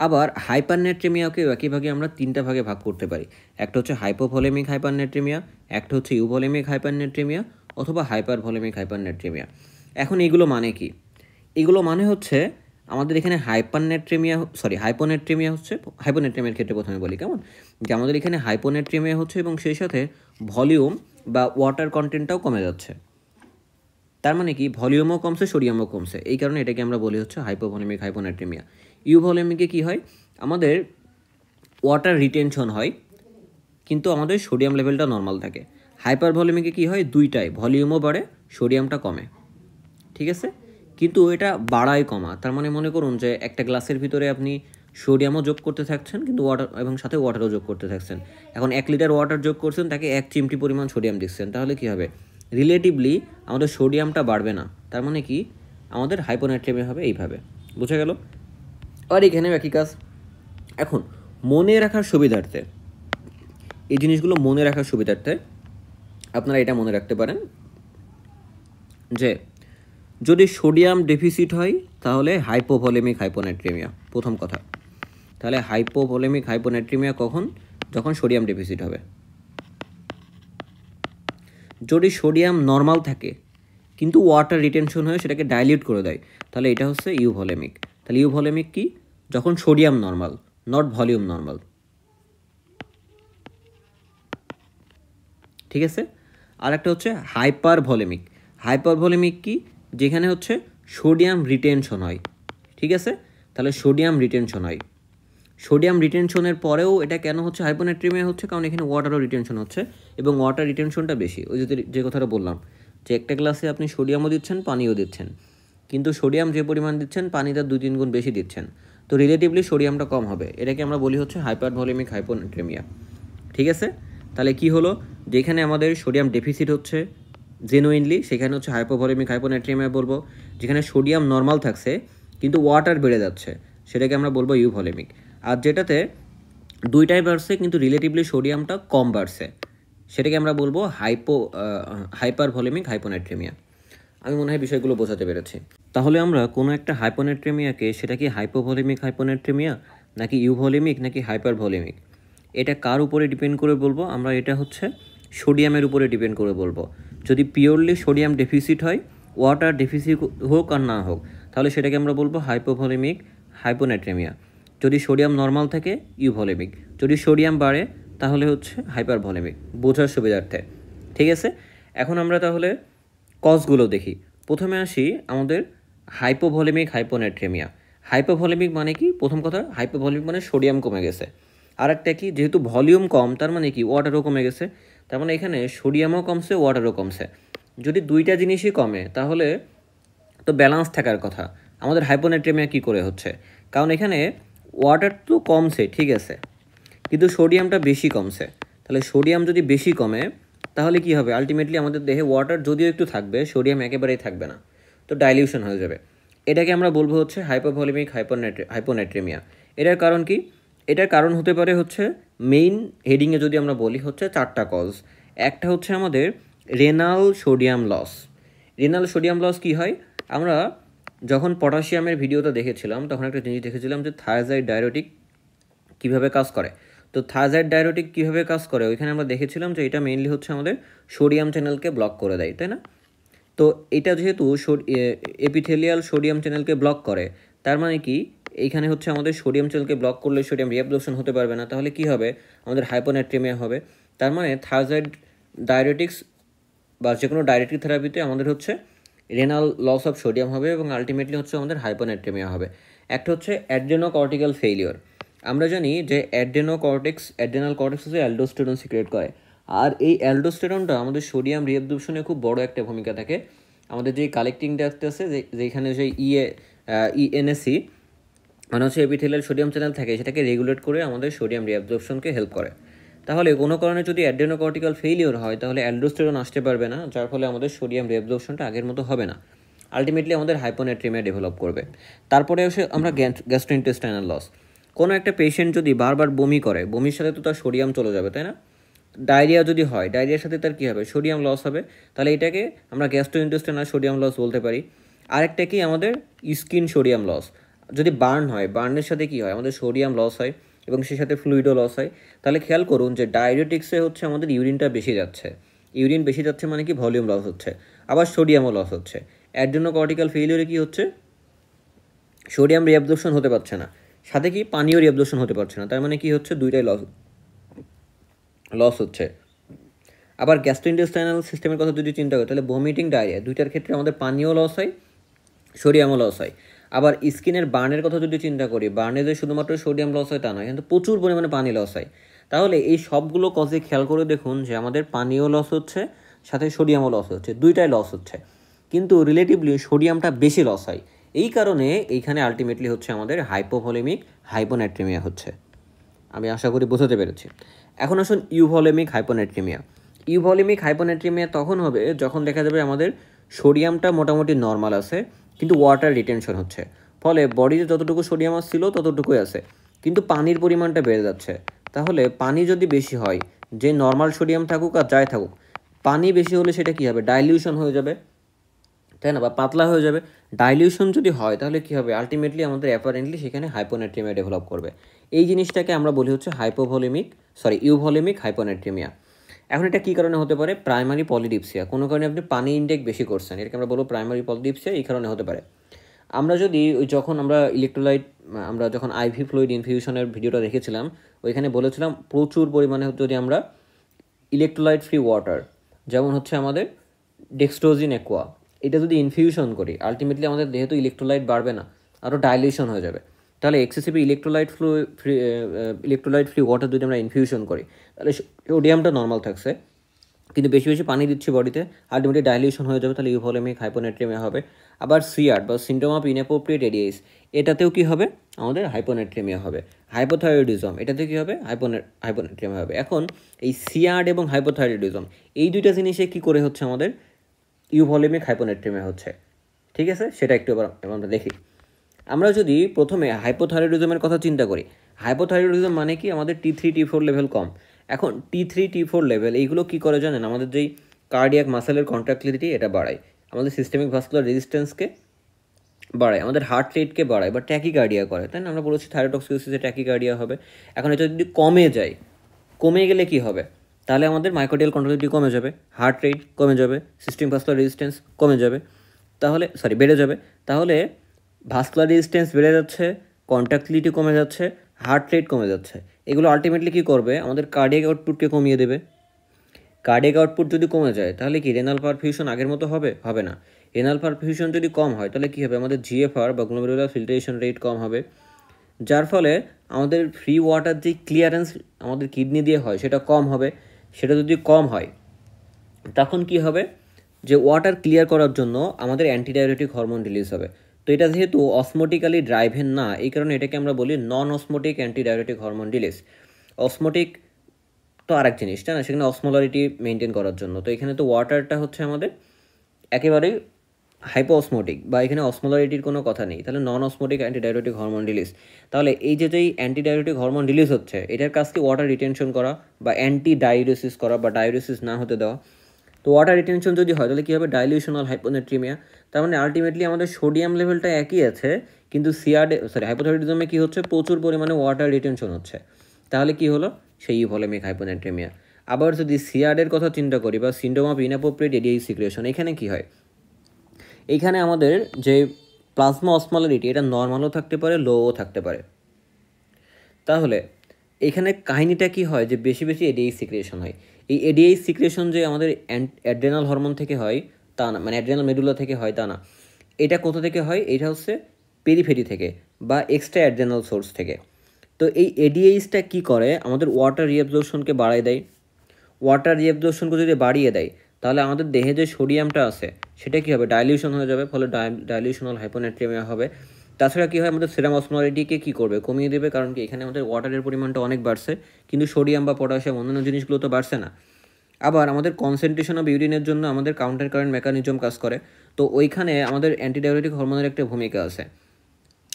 আবার হাইপারনাইট্রেমিয়াকেও একইভাবে আমরা তিনটা ভাগে ভাগ করতে পারি। একটা হচ্ছে হাইপোভলিমিক হাইপারনাইট্রেমিয়া, একটা হচ্ছে ইউভলিমিক হাইপারনাইট্রেমিয়া, অথবা হাইপারভলিমিক হাইপারনাইট্রেমিয়া। এখন এগুলো মানে কি? এগুলো মানে হচ্ছে আমাদের এখানে হাইপোনেট্রেমিয়ার ক্ষেত্রে প্রথমে বলি, কেমন? যে আমাদের এখানে হাইপোনেট্রেমিয়া হচ্ছে এবং সেই সাথে ভলিউম বা ওয়াটার কন্টেন্টটাও কমে যাচ্ছে। তার মানে কি, ভলিউমও কমছে, সোডিয়ামও কমছে, এই কারণে এটাকে আমরা বলি হচ্ছে হাইপোভলিমিক হাইপোনেট্রেমিয়া। ইউভলিমিকে কি হয়, আমাদের ওয়াটার রিটেনশন হয় কিন্তু আমাদের সোডিয়াম লেভেলটা নর্মাল থাকে। হাইপারভলিমিকে কি হয়, দুইটাই, ভলিউমও বাড়ে, সোডিয়ামটা কমে, ঠিক আছে? কিন্তু এটা বাড়ায় কমা, তার মানে মনে করুন যে একটা গ্লাসের ভিতরে আপনি সোডিয়ামও যোগ করতে থাকছেন কিন্তু ওয়াটার এবং সাথে ওয়াটারও যোগ করতে থাকছেন। এখন 1 লিটার ওয়াটার যোগ করছেন, তাকে 1 চিমটি পরিমাণ সোডিয়াম দিচ্ছেন, তাহলে কি হবে, রিলেটিভলি আমাদের সোডিয়ামটা বাড়বে না, তার মানে কি আমাদের হাইপোনাইট্রেমিয়া হবে এইভাবে। বোঝা গেল? আর এখানেও একই কাজ। এখন মনে রাখার সুবিধার্থে, এই জিনিসগুলো মনে রাখার সুবিধার্থে আপনারা এটা মনে রাখতে পারেন যে যদি সোডিয়াম ডেফিসিট হয় তাহলে হাইপোভলিমিক হাইপোনাইট্রেমিয়া, প্রথম কথা। তাহলে হাইপোভলিমিক হাইপোনাইট্রেমিয়া কখন? যখন সোডিয়াম ডেফিসিট হবে। যদি সোডিয়াম নর্মাল থাকে কিন্তু ওয়াটার রিটেনশন হয়ে সেটাকে ডাইলিউট করে দেয়, তাহলে এটা হচ্ছে ইউভলিমিক। তাহলে ইউভলিমিক কি? যখন sodium normal, not volume normal, ঠিক আছে? আর একটা হচ্ছে হাইপারভলিমিক। হাইপারভলিমিক কি? যেখানে হচ্ছে সোডিয়াম রিটেনশন হয়, ঠিক আছে? তাহলে সোডিয়াম রিটেনশন হয়, সোডিয়াম রিটেনশনের পরেও এটা কেন হচ্ছে হাইপোনাইট্রেমিয়া হচ্ছে, কারণ এখানে ওয়াটারও রিটেনশন হচ্ছে এবং ওয়াটার রিটেনশনটা বেশি। ওই যে কথাটা বললাম যে একটা গ্লাসে আপনি সোডিয়ামও দিচ্ছেন, পানিও দিচ্ছেন, কিন্তু সোডিয়াম যে পরিমাণ দিচ্ছেন পানিটা 2-3 গুণ বেশি দিচ্ছেন, তো রিলেটিভলি সোডিয়ামটা কম হবে। এটাকে আমরা বলি হচ্ছে হাইপারভলিমিক হাইপোনাইট্রেমিয়া, ঠিক আছে? তাহলে কি হলো, যেখানে আমাদের সোডিয়াম ডেফিসিট হচ্ছে জেনুইনলি, সেখানে হচ্ছে হাইপোভলিমিক হাইপোনাইট্রেমিয়া বলবো। যেখানে সোডিয়াম নর্মাল থাকছে কিন্তু ওয়াটার বেড়ে যাচ্ছে, সেটাকে আমরা বলবো ইউভলিমিক। আর যেটাতে দুইটাই বাড়ছে কিন্তু রিলেটিভলি সোডিয়ামটা কম বাড়ছে, সেটাকে আমরা বলবো হাইপারভলিমিক হাইপোনাইট্রেমিয়া। আমি মনে হয় বিষয়গুলো বোঝাতে পেরেছি। তাহলে আমরা কোনো একটা হাইপোনাইট্রেমিয়াকে, সেটা কি হাইপোভলিমিক হাইপোনাইট্রেমিয়া নাকি ইউভলিমিক নাকি হাইপারভলিমিক, এটা কার উপরে ডিপেন্ড করে বলবো আমরা? এটা হচ্ছে সোডিয়ামের উপরে ডিপেন্ড করে বলবো। যদি পিওরলি সোডিয়াম ডেফিসিট হয়, ওয়াটার ডেফিসিট হোক আর না হোক, তাহলে সেটাকে আমরা বলবো হাইপোভলিমিক হাইপোনাইট্রেমিয়া। যদি সোডিয়াম নর্মাল থাকে, ইউভলিমিক। যদি সোডিয়াম বাড়ে তাহলে হচ্ছে হাইপারভলিমিক, বোঝার সুবিধার্থে, ঠিক আছে? এখন আমরা তাহলে কজগুলো দেখি। প্রথমে আসি আমাদের হাইপোভলিমিক হাইপোনাইট্রেমিয়া। হাইপোভলিমিক মানে কি? প্রথম কথা, হাইপোভলিমিক মানে সোডিয়াম কমে গেছে। আর একটা কি, যেহেতু ভলিউম কম তার মানে কি ওয়াটারও কমে গেছে, তার মানে এখানে সোডিয়ামও কমছে, ওয়াটারও কমছে। যদি দুইটা জিনিসই কমে তাহলে তো ব্যালেন্স থাকার কথা। আমাদের হাইপোনাইট্রেমিয়া কী করে হচ্ছে? কারণ এখানে ওয়াটার তো কমছে, ঠিক আছে, কিন্তু সোডিয়ামটা বেশি কমছে। তাহলে সোডিয়াম যদি বেশি কমে তাহলে কি হবে, আলটিমেটলি আমাদের দেহে ওয়াটার যদিও একটু থাকবে, সোডিয়াম একেবারেই থাকবে না, তো ডাইলিউশন হয়ে যাবে। এটাকে আমরা বলবো হচ্ছে হাইপোভলিমিক হাইপোনাইট্রেমিয়া। এটার কারণ কি? এটার কারণ হতে পারে হচ্ছে মেইন হেডিংয়ে যদি আমরা বলি হচ্ছে 4টা কজ। একটা হচ্ছে আমাদের renal sodium loss. Renal sodium loss কী হয়, আমরা যখন পটাশিয়ামের ভিডিওটা দেখেছিলাম তখন একটা জিনিস দেখেছিলাম যে থায়াজাইড ডায়ুরেটিক কীভাবে কাজ করে। তো থায়াজাইড ডায়ুরেটিক কীভাবে কাজ করে ওইখানে আমরা দেখেছিলাম যে এটা মেইনলি হচ্ছে আমাদের সোডিয়াম চ্যানেলকে ব্লক করে দেয়, তাই না? তো এটা যেহেতু এপিথেলিয়াল সোডিয়াম চ্যানেলকে ব্লক করে, তার মানে কি এইখানে হচ্ছে আমাদের সোডিয়াম চ্যানেলকে ব্লক করলে সোডিয়াম রিঅ্যাবজর্পশন হতে পারবে না, তাহলে কি হবে, আমাদের হাইপোনাইট্রেমিয়া হবে। তার মানে থায়াজাইড ডায়ুরেটিক্স বা যে কোনো ডায়রেটিক থেরাপিতে আমাদের হচ্ছে রেনাল লস অফ সোডিয়াম হবে এবং আলটিমেটলি হচ্ছে আমাদের হাইপোনাইট্রেমিয়া হবে। একটা হচ্ছে অ্যাড্রেনোকর্টিক্যাল ফেইলিওর। আমরা জানি যে অ্যাড্রেনাল কর্টেক্স হচ্ছে অ্যালডোস্টেরন সিক্রেট করে, আর এই অ্যালডোস্টেরনটা আমাদের সোডিয়াম রিঅ্যাবজর্পশনে খুব বড় একটা ভূমিকা থাকে। আমাদের যে কালেক্টিং ডাক্ট আছে, যেখানে যে ইএনএসি মানে হচ্ছে এপিথেলিয়াল সোডিয়াম চ্যানেল থাকে, সেটাকে রেগুলেট করে আমাদের সোডিয়াম রিঅ্যাবজর্পশনকে হেল্প করে। তাহলে কোনো কারণে যদি অ্যাড্রেনোকর্টিক্যাল ফেইলিওর হয় তাহলে অ্যালডোস্টেরন আসতে পারবে না, যার ফলে আমাদের সোডিয়াম রিঅ্যাবজর্পশনটা আগের মতো হবে না, আলটিমেটলি আমাদের হাইপোনাইট্রেমিয়া ডেভেলপ করবে। তারপরে এসে আমরা গ্যাস্ট্রোইন্টেস্টাইনাল লস। কোনো একটা পেশেন্ট যদি বারবার বমি করে, বমির সাথে তো তার সোডিয়াম চলে যাবে, তাই না? ডায়রিয়া যদি হয়, ডায়রিয়ার সাথে তার কী হবে, সোডিয়াম লস হবে, তাহলে এটাকে আমরা গ্যাস্ট্রোইন্টেস্টাইনাল সোডিয়াম লস বলতে পারি। আরেকটা কি, আমাদের স্কিন সোডিয়াম লস। যদি বার্ন হয়, বার্নের সাথে কী হয়, আমাদের সোডিয়াম লস হয় এবং সেই সাথে ফ্লুইডও লস হয়। তাহলে খেয়াল করুন যে ডায়রেটিক্সে হচ্ছে আমাদের ইউরিনটা বেশি যাচ্ছে, ইউরিন বেশি যাচ্ছে মানে কি ভলিউম লস হচ্ছে, আবার সোডিয়ামও লস হচ্ছে। অ্যাড্রেনোকর্টিক্যাল ফেইলিওরে কী হচ্ছে, সোডিয়াম রিঅ্যাবজর্পশন হতে পারছে না, সাথে কি পানিও রিঅ্যাবজর্পশন হতে পারছে না, তার মানে কি হচ্ছে, দুইটাই লস হচ্ছে। আবার গ্যাস্ট্রোইন্টেস্টাইনাল সিস্টেমের কথা যদি চিন্তা করি, তাহলে ভমিটিং, ডায়রিয়া দুইটার ক্ষেত্রে আমাদের পানিও লস হয়, সোডিয়ামও লস হয়। আবার স্কিনের বার্নের কথা যদি চিন্তা করি, বার্নে যে শুধুমাত্র সোডিয়াম লস হয় তা নয়, কিন্তু প্রচুর পরিমাণে পানি লস হয়। তাহলে এই সবগুলো কজে খেয়াল করে দেখুন যে আমাদের পানিও লস হচ্ছে, সাথে সোডিয়ামও লস হচ্ছে, দুইটাই লস হচ্ছে, কিন্তু রিলেটিভলি সোডিয়ামটা বেশি লস হয়। এই কারণে এইখানে আলটিমেটলি হচ্ছে আমাদের হাইপোভলিমিক হাইপোনাট্রিমিয়া হচ্ছে। আমি আশা করি বোঝাতে পেরেছি। এখন আসুন ইউভলিমিক হাইপোনাট্রিমিয়া। ইউভলিমিক হাইপোনাট্রিমিয়া তখন হবে যখন দেখা যাবে আমাদের সোডিয়ামটা মোটামুটি নর্মাল আছে, কিন্তু ওয়াটার রিটেনশন হচ্ছে, ফলে বডিতে যতটুকু সোডিয়াম আসছিল ততটুকুই আছে, কিন্তু পানির পরিমাণটা বেড়ে যাচ্ছে। তাহলে পানি যদি বেশি হয়, যে নর্মাল সোডিয়াম থাকুক আর যাই থাকুক, পানি বেশি হলে সেটা কী হবে, ডাইলিউশন হয়ে যাবে, তাই না, বা পাতলা হয়ে যাবে। ডাইলিউশন যদি হয় তাহলে কী হবে, আলটিমেটলি আমাদের অ্যাপারেন্টলি সেখানে হাইপোনাট্রিমিয়া ডেভেলপ করবে। এই জিনিসটাকে আমরা বলি হচ্ছে ইউভলিমিক হাইপোনাট্রিমিয়া। এখন এটা কী কারণে হতে পারে, প্রাইমারি পলিডিপসিয়া, কোনো কারণে আপনি পানি ইনটেক বেশি করছেন, এটাকে আমরা বলবো প্রাইমারি পলিডিপসিয়া, এই কারণে হতে পারে। আমরা যদি যখন আমরা যখন আইভি ফ্লুইড ইনফিউশনের ভিডিওটা দেখেছিলাম, ওইখানে বলেছিলাম প্রচুর পরিমাণে যদি আমরা ইলেকট্রোলাইট ফ্রি ওয়াটার, যেমন হচ্ছে আমাদের ডেক্সট্রোজিন অ্যাকোয়া, এটা যদি ইনফিউশন করি, আলটিমেটলি আমাদের যেহেতু ইলেকট্রোলাইট বাড়বে না, আরও ডাইলিউশন হয়ে যাবে। তাহলে এক্সেসিভ ইলেকট্রোলাইট ফ্রি ওয়াটার যদি আমরা ইনফিউশন করি, তাহলে সোডিয়ামটা নর্মাল থাকছে, কিন্তু বেশি বেশি পানি দিচ্ছি বডিতে, আলটিমেটলি ডাইলিউশন হয়ে যাবে, তাহলে ইউভলিমিক হাইপোনাট্রিমিয়া হবে। আবার সিআর বা সিন্ড্রোম অফ ইনঅ্যাপ্রোপ্রিয়েট এডিএস, এটাতেও কী হবে, আমাদের হাইপোনাট্রিমিয়া হবে। হাইপোথাইরয়েডিজম, এটাতে কী হবে, হাইপোনাট্রিমিয়া হবে। এখন এই সিআর এবং হাইপোথাইরয়েডিজম, এই দুইটা জিনিসে কী করে হচ্ছে আমাদের ইউভলিমিক হাইপোনাট্রিমিয়া হচ্ছে, ঠিক আছে, সেটা একটু এবার আমরা দেখি। আমরা যদি প্রথমে হাইপোথাইরয়েডিজমের কথা চিন্তা করি, হাইপোথাইরয়েডিজম মানে কি, আমাদের T3 T4 লেভেল কম। এখন T3 T4 লেভেল এইগুলো কী করে জানেন, আমাদের যেই কার্ডিয়াক মাসেলের কন্ট্রাক্টিলিটি এটা বাড়ায়, আমাদের সিস্টেমিক ভাস্কুলার রেজিস্ট্যান্সকে বাড়ায়, আমাদের হার্ট রেটকে বাড়ায় বা ট্যাকিকার্ডিয়া করে, তাই না, আমরা বলেছি থাইরোটক্সিকোসিসে ট্যাকিকার্ডিয়া হবে। এখন এটা যদি কমে গেলে কি হবে, তাহলে আমাদের মাইকোটিয়াল কন্ট্রাক্টিলিটি কমে যাবে, হার্ট রেট কমে যাবে, সিস্টেমিক ভাস্কুলার রেজিস্ট্যান্স কমে যাবে, বেড়ে যাবে। তাহলে ভাস্কুলার রেজিস্ট্যান্স বেড়ে যাচ্ছে, কন্ট্রাক্টিলিটি কমে যাচ্ছে, হার্ট রেট কমে যাচ্ছে, এগুলো আলটিমেটলি কী করবে, আমাদের কার্ডিয়াক আউটপুটকে কমিয়ে দেবে। কার্ডিয়াক আউটপুট যদি কমে যায়, তাহলে কি রেনাল পারফিউশন আগের মতো হবে না। রেনাল পারফিউশন যদি কম হয়, তাহলে কী হবে, আমাদের জিএফআর বা গ্লোমেরুলার ফিল্ট্রেশন রেট কম হবে, যার ফলে আমাদের ফ্রি ওয়াটার যে ক্লিয়ারেন্স আমাদের কিডনি দিয়ে হয় সেটা কম হবে। সেটা যদি কম হয়, তখন কি হবে, যে ওয়াটার ক্লিয়ার করার জন্য আমাদের অ্যান্টিডায়োরেটিক হরমোন রিলিজ হবে। তো এটা যেহেতু অসমোটিক্যালি ড্রাইভেন না, এই কারণে এটাকে আমরা বলি non osmotic antidiuretic hormone release. Osmotic তো আরেক জিনিস, তাই না, সেখানে অসমোলারিটি মেনটেন করার জন্য। তো এখানে তো ওয়াটারটা হচ্ছে আমাদের একেবারেই হাইপো অসমোটিক, বা এখানে অসমোলারিটির কোনো কথা নেই, তাহলে নন অসমোটিক অ্যান্টিডায়োরেটিক হরমোন রিলিজ। তাহলে এই যেই অ্যান্টিডায়োরেটিক হরমোন রিলিজ হচ্ছে, এটার কাজকে ওয়াটার রিটেনশন করা বা অ্যান্টি ডায়ুরেসিস করা বা ডায়ুরেসিস না হতে দেওয়া। তো ওয়াটার রিটেনশন যদি হয়, তাহলে কী হবে, ডাইলিউশনাল হাইপোনাট্রিমিয়া। তার মানে আলটিমেটলি আমাদের সোডিয়াম লেভেলটা একই আছে, কিন্তু হাইপোথাইরয়েডিজমে কী হচ্ছে, প্রচুর পরিমাণে ওয়াটার রিটেনশন হচ্ছে, তাহলে কি হলো, সেই ইউভলিমিক হাইপোনাট্রিমিয়া। আবার যদি সিআরডের কথা চিন্তা করি বা syndrome of inappropriate ads secretion, এখানে কী হয়, এইখানে আমাদের যে প্লাজমা অসমোলারিটি, এটা নর্মালও থাকতে পারে, লোও থাকতে পারে। তাহলে এখানে কাহিনিটা কি হয়, যে বেশি বেশি এডিএইচ সিক্রেশন হয়। এই এডিএইচ সিক্রেশন যে আমাদের অ্যাড্রেনাল হরমোন থেকে হয় তা না, মানে অ্যাড্রেনাল মেডুলা থেকে হয় তা না, এটা কোথা থেকে হয়, এটা হচ্ছে পেরিফেরি থেকে বা এক্সট্রা অ্যাড্রেনাল সোর্স থেকে। তো এই এডিএইচটা কী করে, আমাদের ওয়াটার রিঅ্যাবজর্পশনকে বাড়ায় দেয়। ওয়াটার রিঅ্যাবজর্পশনকে যদি বাড়িয়ে দেয়, তাহলে আমাদের দেহে যে সোডিয়ামটা আছে সেটা কী হবে, ডাইলিউশন হয়ে যাবে, ফলে ডাইলিউশনাল হাইপোনাট্রিমিয়া হবে। তাছাড়া কী হয়, আমাদের সেরাম অসমোলারিটিকে কী করবে, কমিয়ে দেবে, কারণ কি এখানে আমাদের ওয়াটারের পরিমাণটা অনেক বাড়ছে, কিন্তু সোডিয়াম বা পটাশিয়াম অন্যান্য জিনিসগুলো তো বাড়ছে না। আবার আমাদের কনসেন্ট্রেশন অফ ইউরিনের জন্য আমাদের কাউন্টার কারেন্ট মেকানিজম কাজ করে। তো ওইখানে আমাদের অ্যান্টিডায়োরেটিক হরমোনের একটা ভূমিকা আছে,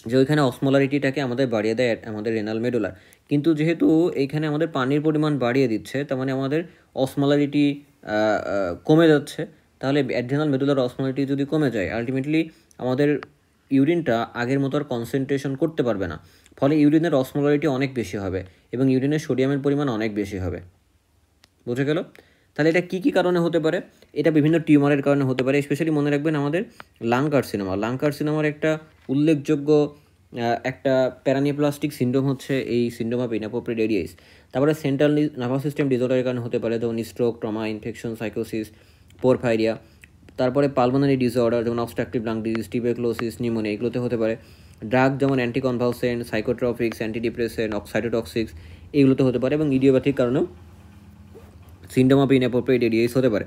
যে ওইখানে অসমোলারিটিটাকে আমাদের বাড়িয়ে দেয় আমাদের রেনাল মেডুলার। কিন্তু যেহেতু এইখানে আমাদের পানির পরিমাণ বাড়িয়ে দিচ্ছে, তার মানে আমাদের অসমোলারিটি কমে যাচ্ছে। তাহলে অ্যাড্রেনাল মেডুলার অসমোলারিটি যদি কমে যায়, আলটিমেটলি আমাদের ইউরিনটা আগের মতো আর কনসেন্ট্রেশন করতে পারবে না, ফলে ইউরিনের অসমোলারিটি অনেক বেশি হবে এবং ইউরিনের সোডিয়ামের পরিমাণ অনেক বেশি হবে। বুঝে গেল? তাহলে এটা কী কারণে হতে পারে? এটা বিভিন্ন টিউমারের কারণে হতে পারে। স্পেশালি মনে রাখবেন আমাদের লাং কার্সিনোমার একটা উল্লেখযোগ্য একটা প্যারানিওপ্লাস্টিক সিন্ড্রোম হচ্ছে এই সিন্ড্রোম অফ ইনঅ্যাপ্রোপ্রিয়েট এরিয়াস। তারপরে সেন্ট্রাল নার্ভাস সিস্টেম ডিসঅর্ডারের কারণে হতে পারে, যেমন স্ট্রোক, ট্রমা, ইনফেকশন, সাইকোসিস, পোরফাইরিয়া। তারপরে পালমোনারি ডিসঅর্ডার যেমন obstructive lung disease, tuberculosis, pneumonia, এগুলোতে হতে পারে। ড্রাগ যেমন অ্যান্টিকনভালসেন্ট, সাইকোট্রপিক্স, অ্যান্টিডিপ্রেসেন্ট, সাইটোটক্সিক্স, এগুলোতে হতে পারে। এবং ইডিওপ্যাথিক কারণেও সিন্ড্রোম অফ ইনঅ্যাপ্রোপ্রিয়েট এরিয়াস হতে পারে।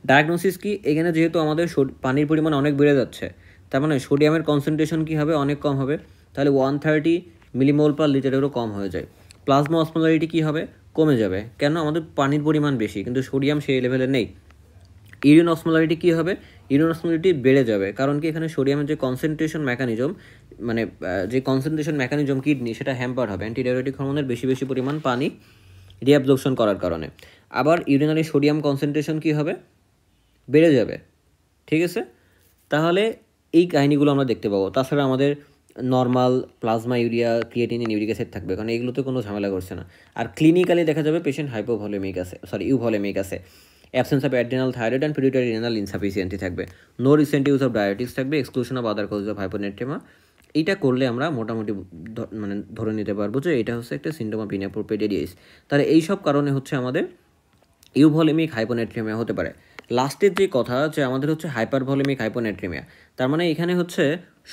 ডায়াগনোসিস কি? এখানে যেহেতু আমাদের পানির পরিমাণ অনেক বেড়ে যাচ্ছে, তার মানে সোডিয়ামের কনসেন্ট্রেশন কী হবে? অনেক কম হবে। তাহলে 130 মিলিমোল পার লিটারেরও কম হয়ে যায়। প্লাজমা অসমোলারিটি কী হবে? কমে যাবে। কেন? আমাদের পানির পরিমাণ বেশি, কিন্তু সোডিয়াম সেই লেভেলে নেই। ইউরিন অসমোলারিটি কী হবে? ইউরিন অসমোলারিটি বেড়ে যাবে। কারণ কি? এখানে সোডিয়ামের যে কনসেন্ট্রেশন মেকানিজম, মানে যে কনসেন্ট্রেশন মেকানিজম কিডনি, সেটা হ্যাম্পার হবে অ্যান্টিডায়োরেটিক হরমোনের বেশি বেশি পরিমাণ পানি রিঅ্যাবজর্পশন করার কারণে। আবার ইউরিনারি সোডিয়াম কনসেন্ট্রেশন কী হবে? বেড়ে যাবে। ঠিক আছে? তাহলে এই কাহিনিগুলো আমরা দেখতে পাবো। তাছাড়া আমাদের normal plasma urea, creatinine, uric acid থাকবে, কারণ এগুলোতে কোনো ঝামেলা করছে না। আর ক্লিনিক্যালি দেখা যাবে পেশেন্ট ইউভলিমিক আছে। Absence of adrenal thyroid and pituitary renal insufficiency থাকবে। No recent use of diabetics থাকবে। Exclusion of other cause of hyponatremia. এইটা করলে আমরা মোটামুটি মানে ধরে নিতে পারবো যে এটা হচ্ছে একটা সিন্ড্রোম অফ ইনঅ্যাপ্রোপ্রিয়েট এরিয়াস। তাহলে এইসব কারণে হচ্ছে আমাদের ইউভলিমিক হাইপোনেট্রিমিয়া হতে পারে। লাস্টের যে কথা, যে আমাদের হচ্ছে হাইপারভলিমিক হাইপোনেট্রিমিয়া, তার মানে এখানে হচ্ছে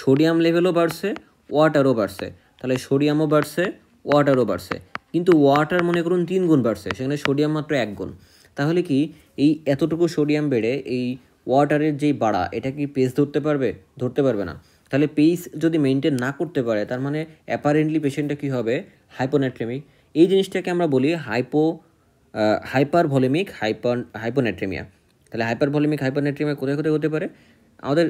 সোডিয়াম লেভেলও বাড়ছে, ওয়াটারও বাড়ছে। তাহলে সোডিয়ামও বাড়ছে, ওয়াটারও বাড়ছে, কিন্তু ওয়াটার মনে করুন 3 গুণ বাড়ছে, সেখানে সোডিয়াম মাত্র 1 গুণ। তাহলে কি এই এতটুকু সোডিয়াম বেড়ে এই ওয়াটারের যেই বাড়া, এটা কি পেস ধরতে পারবে? ধরতে পারবে না। তাহলে পেস যদি মেনটেন না করতে পারে, তার মানে অ্যাপারেন্টলি পেশেন্টটা কী হবে? হাইপোনেট্রিমিক। এই জিনিসটাকে আমরা বলি হাইপারভলিমিক হাইপোনেট্রিমিয়া। তাহলে হাইপারভলিমিক হাইপোনেট্রিমিয়া কোথায় কোথায় হতে পারে? আমাদের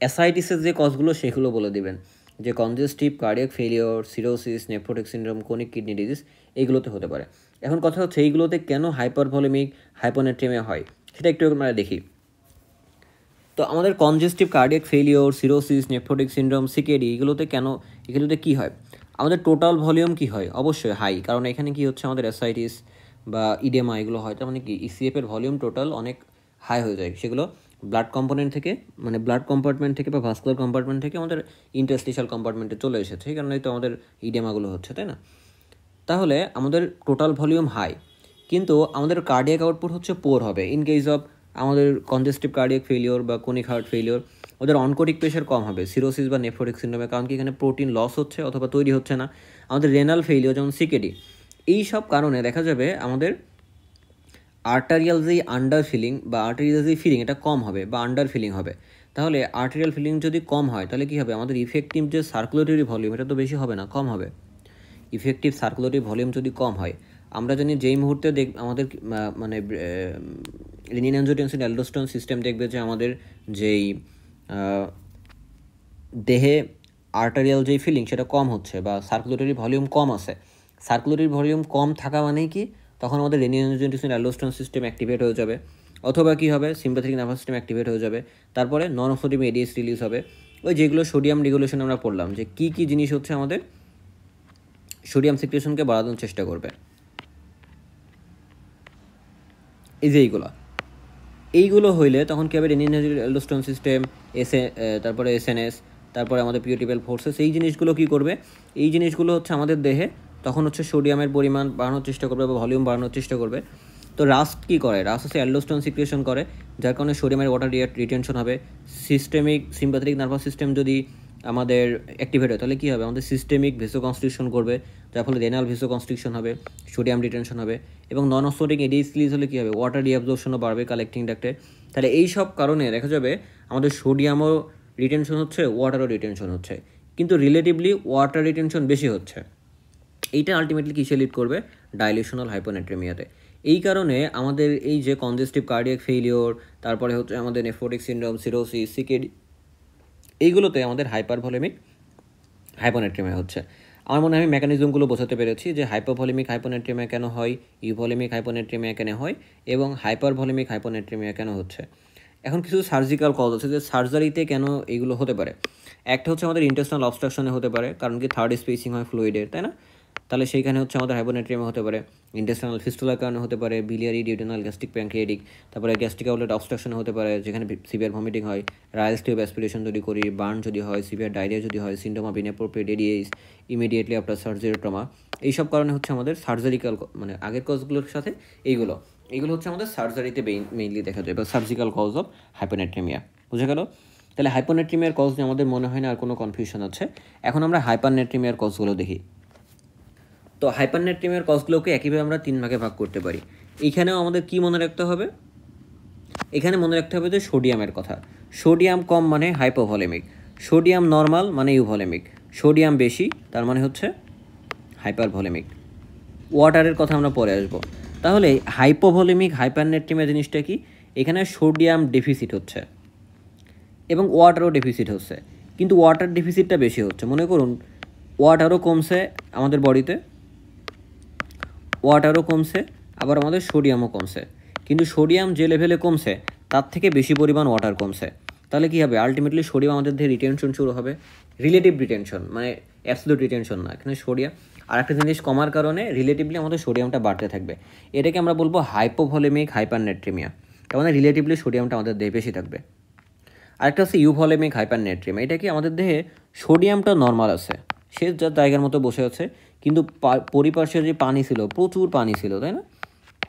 অ্যাসাইটিসের যে কজগুলো সেগুলো বলে দিবেন, যে congestive cardiac failure, cirrhosis, nephrotic syndrome, chronic kidney disease, এইগুলোতে হতে পারে। এখন কথা হচ্ছে এইগুলোতে কেন হাইপারভলিমিক হাইপোনেট্রিমিয়া হয় সেটা একটু আমরা দেখি। তো আমাদের congestive cardiac failure, cirrhosis, nephrotic syndrome, CKD, এগুলোতে কী হয়? আমাদের টোটাল ভলিউম কী হয়? অবশ্যই হাই, কারণ এখানে কি হচ্ছে আমাদের অ্যাসাইটিস বা ইডেমা এগুলো হয়। তার মানে কি ইসিএফের ভলিউম টোটাল অনেক হাই হয়ে যায়। সেগুলো ব্লাড কম্পোনেন্ট থেকে, মানে ব্লাড কম্পার্টমেন্ট থেকে বা ভাস্কুলার কম্পার্টমেন্ট থেকে আমাদের ইন্টারস্টিশাল কম্পার্টমেন্টে চলে এসেছে, এই কারণেই তো আমাদের ইডেমাগুলো হচ্ছে, তাই না? তাহলে আমাদের টোটাল ভলিউম হাই, কিন্তু আমাদের কার্ডিয়াক আউটপুট হচ্ছে পোর হবে। ইন কেস অফ আমাদের কনজেস্টিভ কার্ডিয়াক ফেলিওর বা কোনিক হার্ট ফেলিওর, ওদের অনকোটিক প্রেশার কম হবে সিরোসিস বা নেফ্রোটিক সিন্ড্রোমে, কারণ কি এখানে প্রোটিন লস হচ্ছে অথবা তৈরি হচ্ছে না। আমাদের রেনাল ফেলিওর যেমন সিকেডি, এই সব কারণে দেখা যাবে আমাদের আর্টারিয়াল যেই আন্ডার ফিলিং বা আর্টারিয়াল যেই ফিলিং, এটা কম হবে বা আন্ডার ফিলিং হবে। তাহলে আর্টারিয়াল ফিলিং যদি কম হয়, তাহলে কী হবে? আমাদের ইফেক্টিভ যে সার্কুলেটরি ভলিউম, এটা তো বেশি হবে না, কম হবে। ইফেক্টিভ সার্কুলেটরি ভলিউম যদি কম হয়, আমরা জানি যেই মুহূর্তে আমাদের মানে রেনিন অ্যাঞ্জিওটেনসিন অ্যালডোস্টেরন সিস্টেম দেখবে যে আমাদের যেই দেহে আর্টারিয়াল যেই ফিলিং সেটা কম হচ্ছে বা সার্কুলেটরি ভলিউম কম আছে। সার্কুলেটরি ভলিউম কম থাকা মানেই কি? তখন আমাদের renin angiotensin aldosterone system activate হয়ে যাবে, অথবা কী হবে? সিম্প্যাথেটিক নার্ভাস সিস্টেম অ্যাক্টিভেট হয়ে যাবে। তারপরে নন অবস্ট্রাকটিভ এডিএস রিলিজ হবে। ওই যেগুলো সোডিয়াম রেগুলেশন আমরা পড়লাম, যে কী কী জিনিস হচ্ছে আমাদের সোডিয়াম সিক্রেশনকে বাড়ানোর চেষ্টা করবে, এই যে এইগুলো হইলে তখন কী হবে? রেনিন অ্যালডোস্টেরন সিস্টেম, তারপরে এসএনএস, তারপরে আমাদের পিওটিপেল ফোর্সেস, এই জিনিসগুলো কী করবে? এই জিনিসগুলো হচ্ছে আমাদের দেহে তখন হচ্ছে সোডিয়ামের পরিমাণ বাড়ানোর চেষ্টা করবে বা ভলিউম বাড়ানোর চেষ্টা করবে। তো রাস্ট কী করে? রাস্ট হচ্ছে অ্যালডোস্টেরন সিক্রেশন করে, যার কারণে সোডিয়ামের ওয়াটার রিটেনশন হবে। সিম্প্যাথেটিক নার্ভাস সিস্টেম যদি আমাদের অ্যাক্টিভেট হয়, তাহলে কী হবে? আমাদের সিস্টেমিক ভেসোকনস্ট্রিকশন করবে, যার ফলে রেনাল ভেসোকনস্ট্রিকশন হবে, সোডিয়াম রিটেনশন হবে। এবং নন অবস্ট্রাকটিভ এডিএস রিলিজ হলে কী হবে? ওয়াটার রিঅ্যাবজর্পশনও বাড়বে কালেক্টিং ডাক্টে। তাহলে এই সব কারণে দেখা যাবে আমাদের সোডিয়ামও রিটেনশন হচ্ছে, ওয়াটারও রিটেনশন হচ্ছে, কিন্তু রিলেটিভলি ওয়াটার রিটেনশন বেশি হচ্ছে। এইটা আলটিমেটলি কিসে লিড করবে? ডাইলিউশনাল হাইপোনেট্রিমিয়াতে। এই কারণে আমাদের এই যে কনজেস্টিভ কার্ডিয়াক ফেলিওর, তারপরে হচ্ছে আমাদের নেফ্রোটিক সিন্ড্রোম, সিরোসিস, সিকেডি, এইগুলোতে আমাদের হাইপারভলিমিক হাইপোনেট্রিমিয়া হচ্ছে। আমার মনে হয় আমি মেকানিজমগুলো বোঝাতে পেরেছি, যে হাইপারভলিমিক হাইপোনেট্রিমিয়া কেন হয়, ইউভলিমিক হাইপোনেট্রিমিয়া কেন হয়, এবং হাইপারভলিমিক হাইপোনেট্রিমিয়া কেন হচ্ছে। এখন কিছু সার্জিক্যাল কজ আছে, যে সার্জারিতে কেন এইগুলো হতে পারে। একটা হচ্ছে আমাদের ইন্টেস্টিনাল অবস্ট্রাকশনে হতে পারে, কারণ কি থার্ড স্পেসিং হয় ফ্লুইডের, তাই না? তাহলে সেইখানে হচ্ছে আমাদের হাইপোনেট্রিমিয়া হতে পারে, ইন্টেস্টাইনাল ফিস্টুলার কারণে হতে পারে, বিলিয়ারি ডিউডেনাল গ্যাস্ট্রিক প্যানক্রিয়াটিক, তারপরে গ্যাস্ট্রিক আউটলেট অবস্ট্রাকশন হতে পারে যেখানে সিভিয়ার ভমিটিং হয়, রাইলস টিউব অ্যাসপিরেশন যদি করি, বার্ন যদি হয়, সিভিয়ার ডায়রিয়া যদি হয়, syndrome of inappropriate ADH immediately after surgery trauma, এইসব কারণে হচ্ছে আমাদের সার্জারিক্যাল মানে আগের কজগুলোর সাথে এইগুলো হচ্ছে আমাদের সার্জারিতে মেইনলি দেখা যায় বা সার্জিক্যাল কজ অফ হাইপোনেট্রিমিয়া। বুঝে গেল? তাহলে হাইপোনেট্রিমিয়ার কজ নিয়ে আমাদের মনে হয় না আর কোনো কনফিউশন আছে। এখন আমরা হাইপারনেট্রিমিয়ার কজগুলো দেখি। তো হাইপারনেট্রিমিয়ার কজগুলোকে একইভাবে আমরা 3 ভাগে ভাগ করতে পারি। এইখানেও আমাদের কি মনে রাখতে হবে? এখানে মনে রাখতে হবে যে সোডিয়ামের কথা। সোডিয়াম কম মানে হাইপোভলিমিক, সোডিয়াম নর্মাল মানে ইউভলিমিক, সোডিয়াম বেশি তার মানে হচ্ছে হাইপারভলিমিক। ওয়াটারের কথা আমরা পরে আসবো। তাহলে হাইপোভলিমিক হাইপারনেট্রিমিয়া জিনিসটা কি? এখানে সোডিয়াম ডেফিসিট হচ্ছে এবং ওয়াটারও ডেফিসিট হচ্ছে, কিন্তু ওয়াটার ডেফিসিটটা বেশি হচ্ছে। মনে করুন ওয়াটারও কমছে আমাদের বডিতে, ওয়াটারও কমছে, আবার আমাদের সোডিয়ামও কমছে, কিন্তু সোডিয়াম যে লেভেলে কমছে তার থেকে বেশি পরিমাণ ওয়াটার কমছে। তাহলে কী হবে? আলটিমেটলি সোডিয়াম আমাদের দিয়ে রিটেনশন শুরু হবে, রিলেটিভ রিটেনশন, মানে অ্যাবসলিউট রিটেনশন না। এখানে সোডিয়াম আর একটা জিনিস কমার কারণে রিলেটিভলি আমাদের সোডিয়ামটা বাড়তে থাকবে। এটাকে আমরা বলবো হাইপোভলিমিক হাইপারনেট্রিমিয়া, তার মানে রিলেটিভলি সোডিয়ামটা আমাদের দেহে বেশি থাকবে। আরেকটা হচ্ছে ইউভলিমিক হাইপারনেট্রিমিয়া। এটা কি আমাদের দেহে সোডিয়ামটা নর্মাল আছে, সে যার জায়গার মতো বসে আছে, কিন্তু পরিপার্শ্বে যে পানি ছিল, প্রচুর পানি ছিল, তাই না?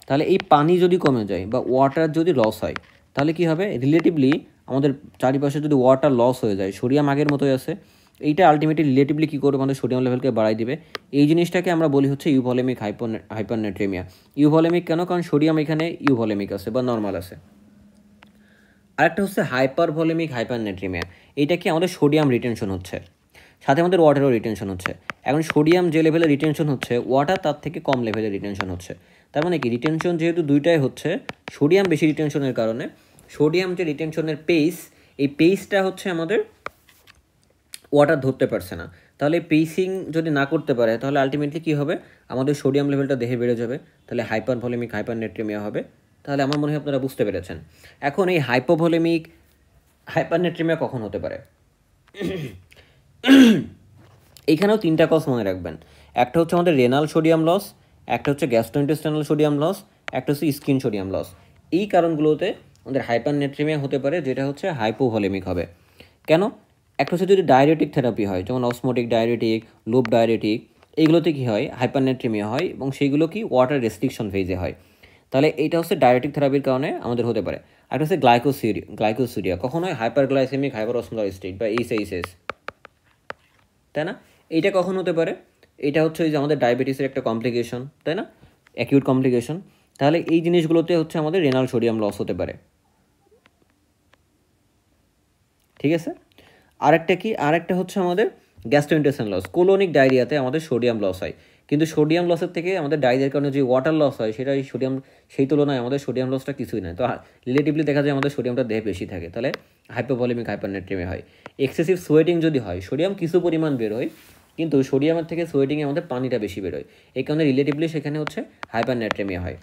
তাহলে এই পানি যদি কমে যায় বা ওয়াটার যদি লস হয় তাহলে কি হবে? রিলেটিভলি আমাদের চারিপাশে যদি ওয়াটার লস হয়ে যায়, সোডিয়াম আগের মতোই আছে, এইটা আলটিমেটলি রিলেটিভলি কী করবে? আমাদের সোডিয়াম লেভেলকে বাড়াই দিবে। এই জিনিসটাকে আমরা বলি হচ্ছে ইউভলিমিক হাইপারনেট্রিমিয়া। ইউভলিমিক কেন? কারণ সোডিয়াম এখানে ইউভলিমিক আছে বা নর্মাল আছে। আরেকটা হচ্ছে হাইপারভলিমিক হাইপারনেট্রিমিয়া। এইটা কি আমাদের সোডিয়াম রিটেনশন হচ্ছে, সাথে আমাদের ওয়াটারও রিটেনশন হচ্ছে। এখন সোডিয়াম যে লেভেলে রিটেনশন হচ্ছে, ওয়াটার তার থেকে কম লেভেলে রিটেনশন হচ্ছে। তার মানে কি? রিটেনশন যেহেতু দুইটাই হচ্ছে, সোডিয়াম বেশি রিটেনশনের কারণে সোডিয়াম যে রিটেনশনের পেস, এই পেসটা হচ্ছে আমাদের ওয়াটার ধরতে পারছে না। তাহলে পেসিং যদি না করতে পারে তাহলে আলটিমেটলি কী হবে? আমাদের সোডিয়াম লেভেলটা দেহে বেড়ে যাবে, তাহলে হাইপারভলিমিক হাইপারনেট্রিমিয়া হবে। তাহলে আমার মনে হয় আপনারা বুঝতে পেরেছেন। এখন এই হাইপোভলিমিক হাইপারনেট্রিমিয়া কখন হতে পারে? এইখানেও 3টা কজ মনে রাখবেন। একটা হচ্ছে আমাদের রেনাল সোডিয়াম লস, একটা হচ্ছে গ্যাস্ট্রোইন্টেস্টাইনাল সোডিয়াম লস, একটা হচ্ছে স্কিন সোডিয়াম লস। এই কারণগুলোতে আমাদের হাইপারনেট্রিমিয়া হতে পারে, যেটা হচ্ছে হাইপোভলিমিক হবে। কেন? একটা হচ্ছে যদি ডায়রেটিক থেরাপি হয়, যেমন অসমোটিক ডায়রেটিক, লুপ ডায়রেটিক, এইগুলোতে কী হয়? হাইপারনেট্রিমিয়া হয়, এবং সেইগুলো কি ওয়াটার রেস্ট্রিকশন ফেজে হয়। তাহলে এইটা হচ্ছে ডায়রেটিক থেরাপির কারণে আমাদের হতে পারে। একটা হচ্ছে গ্লাইকোসিডিয়া, কখন হয়? হাইপারগ্লাইসেমিক হাইপারঅসমোলার স্টেট বা এইচএইচএস, তাই না? এইটা কখন হতে পারে? এটা হচ্ছে যে আমাদের ডায়াবেটিসের একটা কমপ্লিকেশন, তাই না? Acute complication. তাহলে এই জিনিসগুলোতে হচ্ছে আমাদের রেনাল সোডিয়াম লস হতে পারে। ঠিক আছে? আরেকটা হচ্ছে আমাদের গ্যাস্ট্রোইন্টেস্টাইনাল লস। কোলোনিক ডায়রিয়াতে আমাদের সোডিয়াম লস হয়, কিন্তু সোডিয়াম লসের থেকে আমাদের ডায়রিয়ার কারণে যে ওয়াটার লস হয় সেটা সেই তুলনায় আমাদের সোডিয়াম লসটা কিছুই নয়। তো রিলেটিভলি দেখা যায় আমাদের সোডিয়ামটা দেহে বেশি থাকে, তাহলে হাইপোভলিমিক হাইপারনেট্রিমিয়া হয়। এক্সেসিভ সোয়েটিং যদি হয়, সোডিয়াম কিছু পরিমাণ বের হয়, কিন্তু সোডিয়ামের থেকে সোয়েটিংয়ে আমাদের পানিটা বেশি বের হয়, এই কারণে রিলেটিভলি সেখানে হচ্ছে হাইপারনেট্রিমিয়া হয়।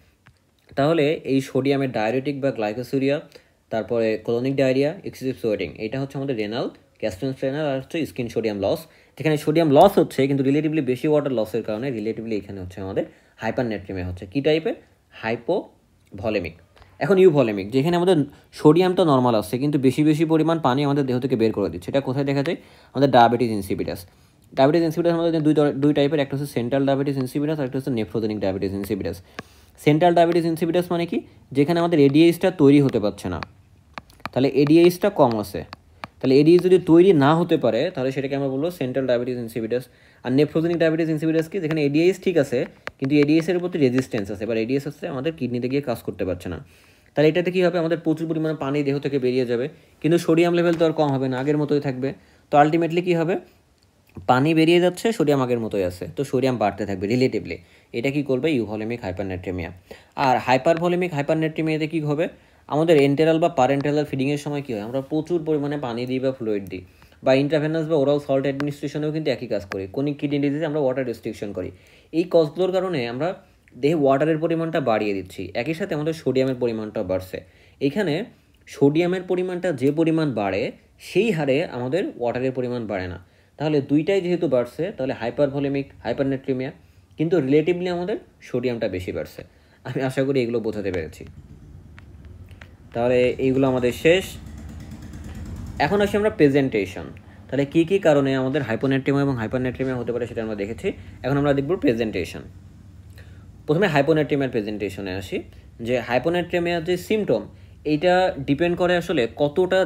তাহলে এই সোডিয়ামের ডায়রেটিক বা গ্লাইকোসিডিয়া, তারপরে কোলোনিক ডায়রিয়া, এক্সেসিভ সোয়েটিং, এটা হচ্ছে আমাদের রেনাল, গ্যাস্ট্রোইন্টেস্টাইনাল, আর হচ্ছে স্কিন সোডিয়াম লস। যেখানে সোডিয়াম লস হচ্ছে কিন্তু রিলেটিভলি বেশি ওয়াটার লসের কারণে রিলেটিভলি এখানে হচ্ছে আমাদের হাইপারনেট্রিমিয়া হচ্ছে। কী টাইপের? হাইপোভলিমিক। এখন ইউভলিমিক, যেখানে আমাদের সোডিয়ামটা নর্মাল আসছে কিন্তু বেশি বেশি পরিমাণ পানি আমাদের দেহ থেকে বের করে দিচ্ছে। এটা কোথায় দেখা যায়? আমাদের ডায়াবেটিস ইনসিপিটাস। ডায়াবেটিস ইনসিপিটাস আমাদের দুই টাইপের, একটা হচ্ছে সেন্ট্রাল ডায়াবেটিস ইনসিপিটাস আর একটা হচ্ছে nephrogenic diabetes insipidus. Central diabetes insipidus মানে কি? যেখানে আমাদের এডিএইচটা তৈরি হতে পারছে না, তাহলে এডিএইচটা কম আছে। তাহলে এডিএইচ যদি তৈরি না হতে পারে তাহলে সেটাকে আমরা বলবো সেন্ট্রাল ডায়াবেটিস ইনসিপিটাস। আর নেফ্রোজেনিক ডায়াবেটিস ইনসিপিটাস কি? যেখানে এডিএইচ ঠিক আছে কিন্তু এডিএইচের প্রতি রেজিস্ট্যান্স আছে, এবার এডিএইচ হচ্ছে আমাদের কিডনিতে গিয়ে কাজ করতে পারছে না। তাহলে এটাতে কী হবে? আমাদের প্রচুর পরিমাণে পানি দেহ থেকে বেরিয়ে যাবে, কিন্তু সোডিয়াম লেভেল তো আর কম হবে না, আগের মতোই থাকবে। তো আলটিমেটলি কী হবে? পানি বেরিয়ে যাচ্ছে, সোডিয়াম আগের মতোই আছে, তো সোডিয়াম বাড়তে থাকবে রিলেটিভলি। এটা কি করবে? ইউভলিমিক হাইপারনেট্রিমিয়া। আর হাইপারভলিমিক হাইপারনেট্রিমিয়াতে কী হবে? আমাদের এন্টেরাল বা পারেন্টেরাল ফিডিংয়ের সময় কী হয়? আমরা প্রচুর পরিমাণে পানি দিই বা ফ্লুইড দিই, বা ইন্ট্রাভেনাস বা ওরাল সল্ট অ্যাডমিনিস্ট্রেশনেও কিন্তু একই কাজ করি। কোনিক কিডনি ডিজিজে আমরা ওয়াটার রেস্ট্রিকশন করি। এই কজগুলোর কারণে আমরা দেহে ওয়াটারের পরিমাণটা বাড়িয়ে দিচ্ছি, একই সাথে আমাদের সোডিয়ামের পরিমাণটাও বাড়ছে। এখানে সোডিয়ামের পরিমাণটা যে পরিমাণ বাড়ে সেই হারে আমাদের ওয়াটারের পরিমাণ বাড়ে না। তাহলে দুইটাই যেহেতু বাড়ছে তাহলে হাইপারভলিমিক হাইপারনেট্রিমিয়া। কিন্তু রিলেটিভলি আমাদের সোডিয়ামটা বেশি বাড়ছে। আমি আশা করি এগুলো বোঝাতে পেরেছি। তাহলে এইগুলো আমাদের শেষ। এখন আসি আমরা প্রেজেন্টেশন। তাহলে কী কী কারণে আমাদের হাইপোনাট্রিমিয়া এবং হাইপারনাট্রিমিয়া হতে পারে সেটা আমরা দেখেছি। এখন আমরা দেখব প্রেজেন্টেশন। প্রথমে হাইপোনাট্রিমিয়ার প্রেজেন্টেশনে আসি, যে হাইপোনাট্রিমিয়ার যে সিমটম, এইটা ডিপেন্ড করে আসলে কতটা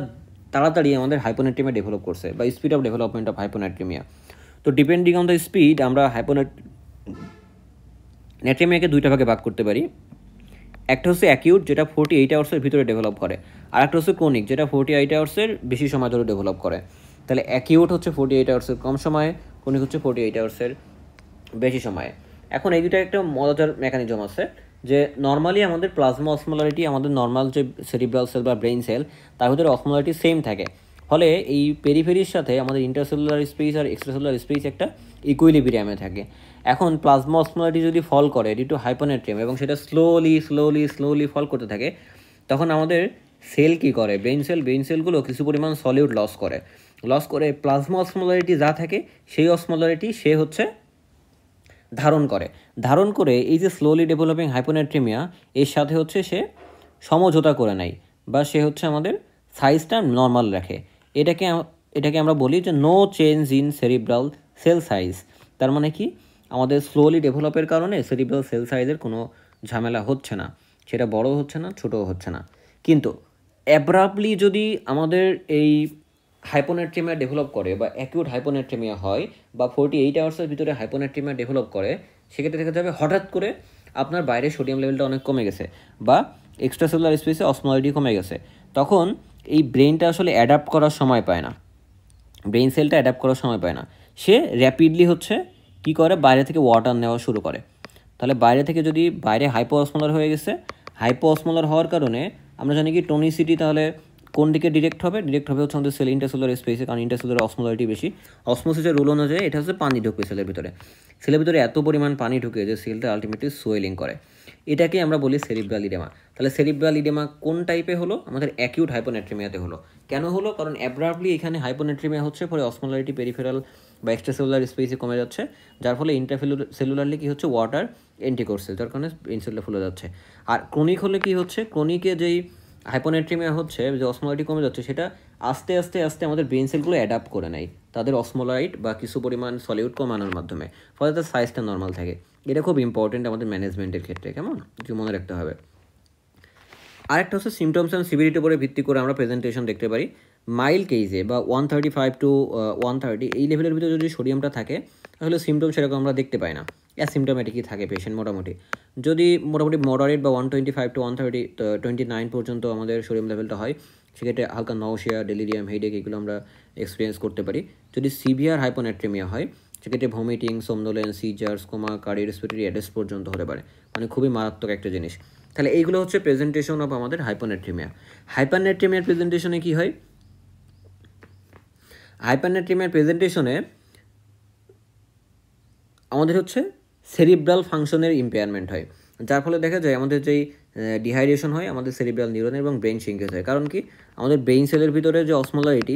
তাড়াতাড়ি আমাদের হাইপোনাট্রিমিয়া ডেভেলপ করছে বা স্পিড অফ ডেভেলপমেন্ট অফ হাইপোনাট্রিমিয়া। তো ডিপেন্ডিং অন দ্য স্পিড আমরা হাইপোনাট্রিমিয়াকে দুইটা ভাগে ভাগ করতে পারি। একটা হচ্ছে অ্যাকিউট, যেটা 48 আওয়ার্সের ভিতরে ডেভেলপ করে, আর একটা হচ্ছে ক্রনিক, যেটা 48 আওয়ার্সের বেশি সময় ধরে ডেভেলপ করে। তাহলে অ্যাকিউট হচ্ছে 48 আওয়ার্সের কম সময়ে, ক্রনিক হচ্ছে 48 আওয়ার্সের বেশি সময়ে। এখন এই দুটো একটা মজাদার মেকানিজম আছে, যে নর্মালি আমাদের প্লাজমা অসমোলারিটি, আমাদের নর্মাল যে সেরিব্রাল সেল বা ব্রেইন সেল, তার ভিতরে অসমোলারিটি সেম থাকে। ফলে এই পেরিফেরির সাথে আমাদের ইন্টারসেলুলার স্পেস আর এক্সট্রাসেলুলার স্পেস একটা ইকুইলিব্রিয়ামে থাকে। এখন প্লাজমা অসমোলারিটি যদি ফল করে ডিউ টু হাইপোনাট্রিয়াম, এবং সেটা স্লোলি ফল করতে থাকে, তখন আমাদের সেল কি করে, ব্রেইন সেলগুলো কিছু পরিমাণ সলিউড লস করে প্লাজমা অসমোলারিটি যা থাকে সেই অসমোলারিটি সে হচ্ছে ধারণ করে এই যে স্লোলি ডেভেলপিং হাইপোনাট্রিমিয়া, এর সাথে হচ্ছে সে সমঝোতা করে নেয়, বা সে হচ্ছে আমাদের সাইজটা নর্মাল রাখে। এটাকে আমরা বলি যে no change in cerebral cell size. তার মানে কি, আমাদের স্লোলি ডেভেলপের কারণে সেরিব্রাল সেল সাইজের কোনো ঝামেলা হচ্ছে না, সেটা বড় হচ্ছে না, ছোটও হচ্ছে না। কিন্তু অ্যাব্রাপ্টলি যদি আমাদের এই হাইপোনাট্রিমিয়া ডেভেলপ করে বা অ্যাকিউট হাইপোনাট্রিমিয়া হয়, বা 48 আওয়ার্সের ভিতরে হাইপোনাট্রিমিয়া ডেভেলপ করে, সেক্ষেত্রে দেখা যাবে হঠাৎ করে আপনার বাইরে সোডিয়াম লেভেলটা অনেক কমে গেছে, বা এক্সট্রাসেলুলার স্পেসে অসমোলারিটি কমে গেছে। তখন এই ব্রেনটা আসলে অ্যাডাপ্ট করার সময় পায় না, ব্রেইন সেলটা অ্যাডাপ্ট করার সময় পায় না। সে র্যাপিডলি হচ্ছে কী করে, বাইরে থেকে ওয়াটার নেওয়া শুরু করে। তাহলে বাইরে থেকে যদি বাইরে হাইপো অসমোলার হয়ে গেছে, হাইপো অসমোলার হওয়ার কারণে আমরা জানি কি টনিসিটি তাহলে কোন দিকে ডিরেক্ট হবে হচ্ছে আমাদের সেল ইন্টারসেলুলার স্পেসে, কারণ ইন্টারসেলুলার অসমোলারিটি বেশি। অসমোসিসের রুল অনুযায়ী এটা হচ্ছে পানি ঢুকবে সেলের ভিতরে এত পরিমাণ পানি ঢুকে যে সেলটা আলটিমেটলি সোয়েলিং করে। এটাকে আমরা বলি সেরিব্রাল ইডেমা। তাহলে সেরিব্রাল ইডেমা কোন টাইপে হলো, আমাদের অ্যাকিউট হাইপোনাট্রিমিয়াতে হলো। কেন হলো, কারণ অ্যাব্রাপ্টলি এখানে হাইপোনাট্রিমিয়া হচ্ছে, পরে অসমোলারিটি পেরিফেরাল বা এক্সট্রাসেলুলার স্পেসে কমে যাচ্ছে, যার ফলে সেলুলারলি কী হচ্ছে, ওয়াটার এন্ট্রি করছে, যার কারণে ব্রেইন সেলটা ফুলে যাচ্ছে। আর ক্রনিক হলে কি হচ্ছে, ক্রনিকে যেই হাইপোনাট্রিমিয়া হচ্ছে, যে অসমোলারিটি কমে যাচ্ছে, সেটা আস্তে আস্তে আমাদের ব্রেইন সেলগুলো অ্যাডাপ্ট করে নেয় তাদের অসমোলাইট বা কিছু পরিমাণ সলিউড কমানোর মাধ্যমে, ফলে তার সাইজটা নর্মাল থাকে। এটা খুব ইম্পর্টেন্ট আমাদের ম্যানেজমেন্টের ক্ষেত্রে, কেমন কিছু মনে রাখতে হবে। আরেকটা হচ্ছে সিমটমস অ্যান্ড সিভিরিটির উপরে ভিত্তি করে আমরা প্রেজেন্টেশন দেখতে পারি। মাইল্ড কেসে বা 135 to 130 এই লেভেলের ভিতরে যদি সোডিয়ামটা থাকে, তাহলে সিমটম সেরকম আমরা দেখতে পাই না, অ্যাসিমটোম্যাটিকই থাকে পেশেন্ট মোটামুটি। যদি মোটামুটি মডারেট বা 125 to 130 29 পর্যন্ত আমাদের সোডিয়াম লেভেলটা হয়, সেক্ষেত্রে হালকা নওশিয়া, ডেলিরিয়াম, হেডেক এগুলো আমরা এক্সপিরিয়েন্স করতে পারি। যদি সিভিয়ার হাইপোনাট্রিমিয়া হয়, সেক্ষেত্রে vomiting, somnolence, seizures, coma, cardio respiratory arrest পর্যন্ত হতে পারে, মানে খুবই মারাত্মক একটা জিনিস। তাহলে এইগুলো হচ্ছে প্রেজেন্টেশন অফ আমাদের হাইপোনাট্রিমিয়া। হাইপারনাট্রিমিয়ার প্রেজেন্টেশনে কি হয়, হাইপারনাট্রিমিয়ার প্রেজেন্টেশনে আমাদের হচ্ছে সেরিব্রাল ফাংশনের ইম্পেয়ারমেন্ট হয়, যার ফলে দেখা যায় আমাদের যেই ডিহাইড্রেশন হয়, আমাদের সেরিব্রাল নিউরন এবং ব্রেইন শিঙ্কেজ হয়। কারণ কি, আমাদের ব্রেইন সেলের ভিতরে যে অসমোলারিটি,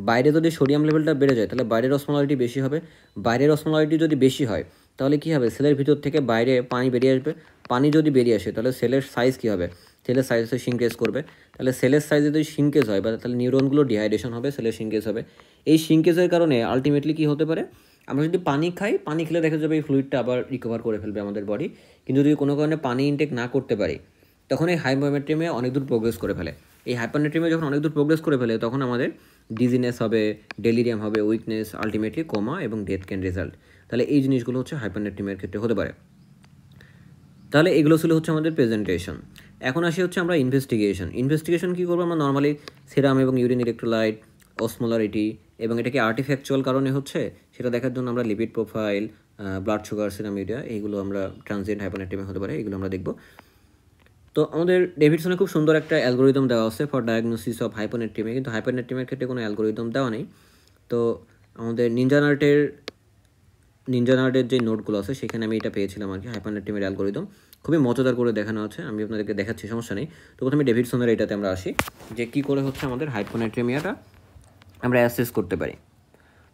বাইরে যদি সোডিয়াম লেভেলটা বেড়ে যায়, তাহলে বাইরের অসমোলারিটি বেশি হবে। বাইরের অসমোলারিটি যদি বেশি হয়, তাহলে কী হবে, সেলের ভিতর থেকে বাইরে পানি বেরিয়ে আসবে। পানি যদি বেরিয়ে আসে, তাহলে সেলের সাইজ কী হবে, সেলের সাইজ শিঙ্কেজ করবে। তাহলে সেলের সাইজ যদি শিঙ্কেজ হয়, বা তাহলে নিউরনগুলো ডিহাইড্রেশন হবে, সেলের শিঙ্কেজ হবে। এই শিঙ্কেজের কারণে আলটিমেটলি কী হতে পারে, আমরা যদি পানি খাই, পানি খেলে দেখা যাবে এই ফ্লুইডটা আবার রিকভার করে ফেলবে আমাদের বডি। কিন্তু যদি কোনো কারণে পানি ইনটেক না করতে পারি, তখন এই হাইপোনাট্রিমিয়া অনেক দূর প্রোগ্রেস করে ফেলে। এই হাইপোনাট্রিমিয়া যখন অনেক দূর প্রোগ্রেস করে ফেলে, তখন আমাদের ডিজিনেস হবে, ডেলিরিয়াম হবে, উইকনেস, আলটিমেটলি কোমা এবং ডেথ ক্যান রেজাল্ট। তাহলে এই জিনিসগুলো হচ্ছে হাইপোনাট্রিমিয়ার ক্ষেত্রে হতে পারে। তাহলে এগুলো ছিল হচ্ছে আমাদের প্রেজেন্টেশন। এখন আসি হচ্ছে আমরা ইনভেস্টিগেশন কী করবো, আমরা নর্মালি সেরাম এবং ইউরিন ইলেকট্রোলাইট, অসমোলারিটি, এবং এটাকে আর্টিফ্যাকচুয়াল কারণে হচ্ছে সেটা দেখার জন্য আমরা lipid profile, blood sugar, serum urea, এইগুলো আমরা ট্রানজিয়েন্ট হাইপোনাট্রিমিয়া হতে পারে, এগুলো আমরা দেখব। তো আমাদের ডেভিডসনে খুব সুন্দর একটা অ্যালগোরিদম দেওয়া আছে ফর ডায়াগনোসিস অফ হাইপোনাট্রিমিয়া, কিন্তু হাইপোনাট্রিমিয়ার ক্ষেত্রে কোনো অ্যালগোরিদম দেওয়া নেই। তো আমাদের নিনজা নার্ডের যে নোটগুলো আছে, সেখানে আমি এটা পেয়েছিলাম আর কি, হাইপোনাট্রিমিয়ার অ্যালগোরিদম খুবই মজাদার করে দেখানো আছে, আমি আপনাদেরকে দেখাচ্ছি, সমস্যা নেই। তো প্রথমে ডেভিডসনের এটাতে আমরা আসি, যে কী করে হচ্ছে আমাদের হাইপোনাট্রিমিয়াটা আমরা অ্যাসেস করতে পারি।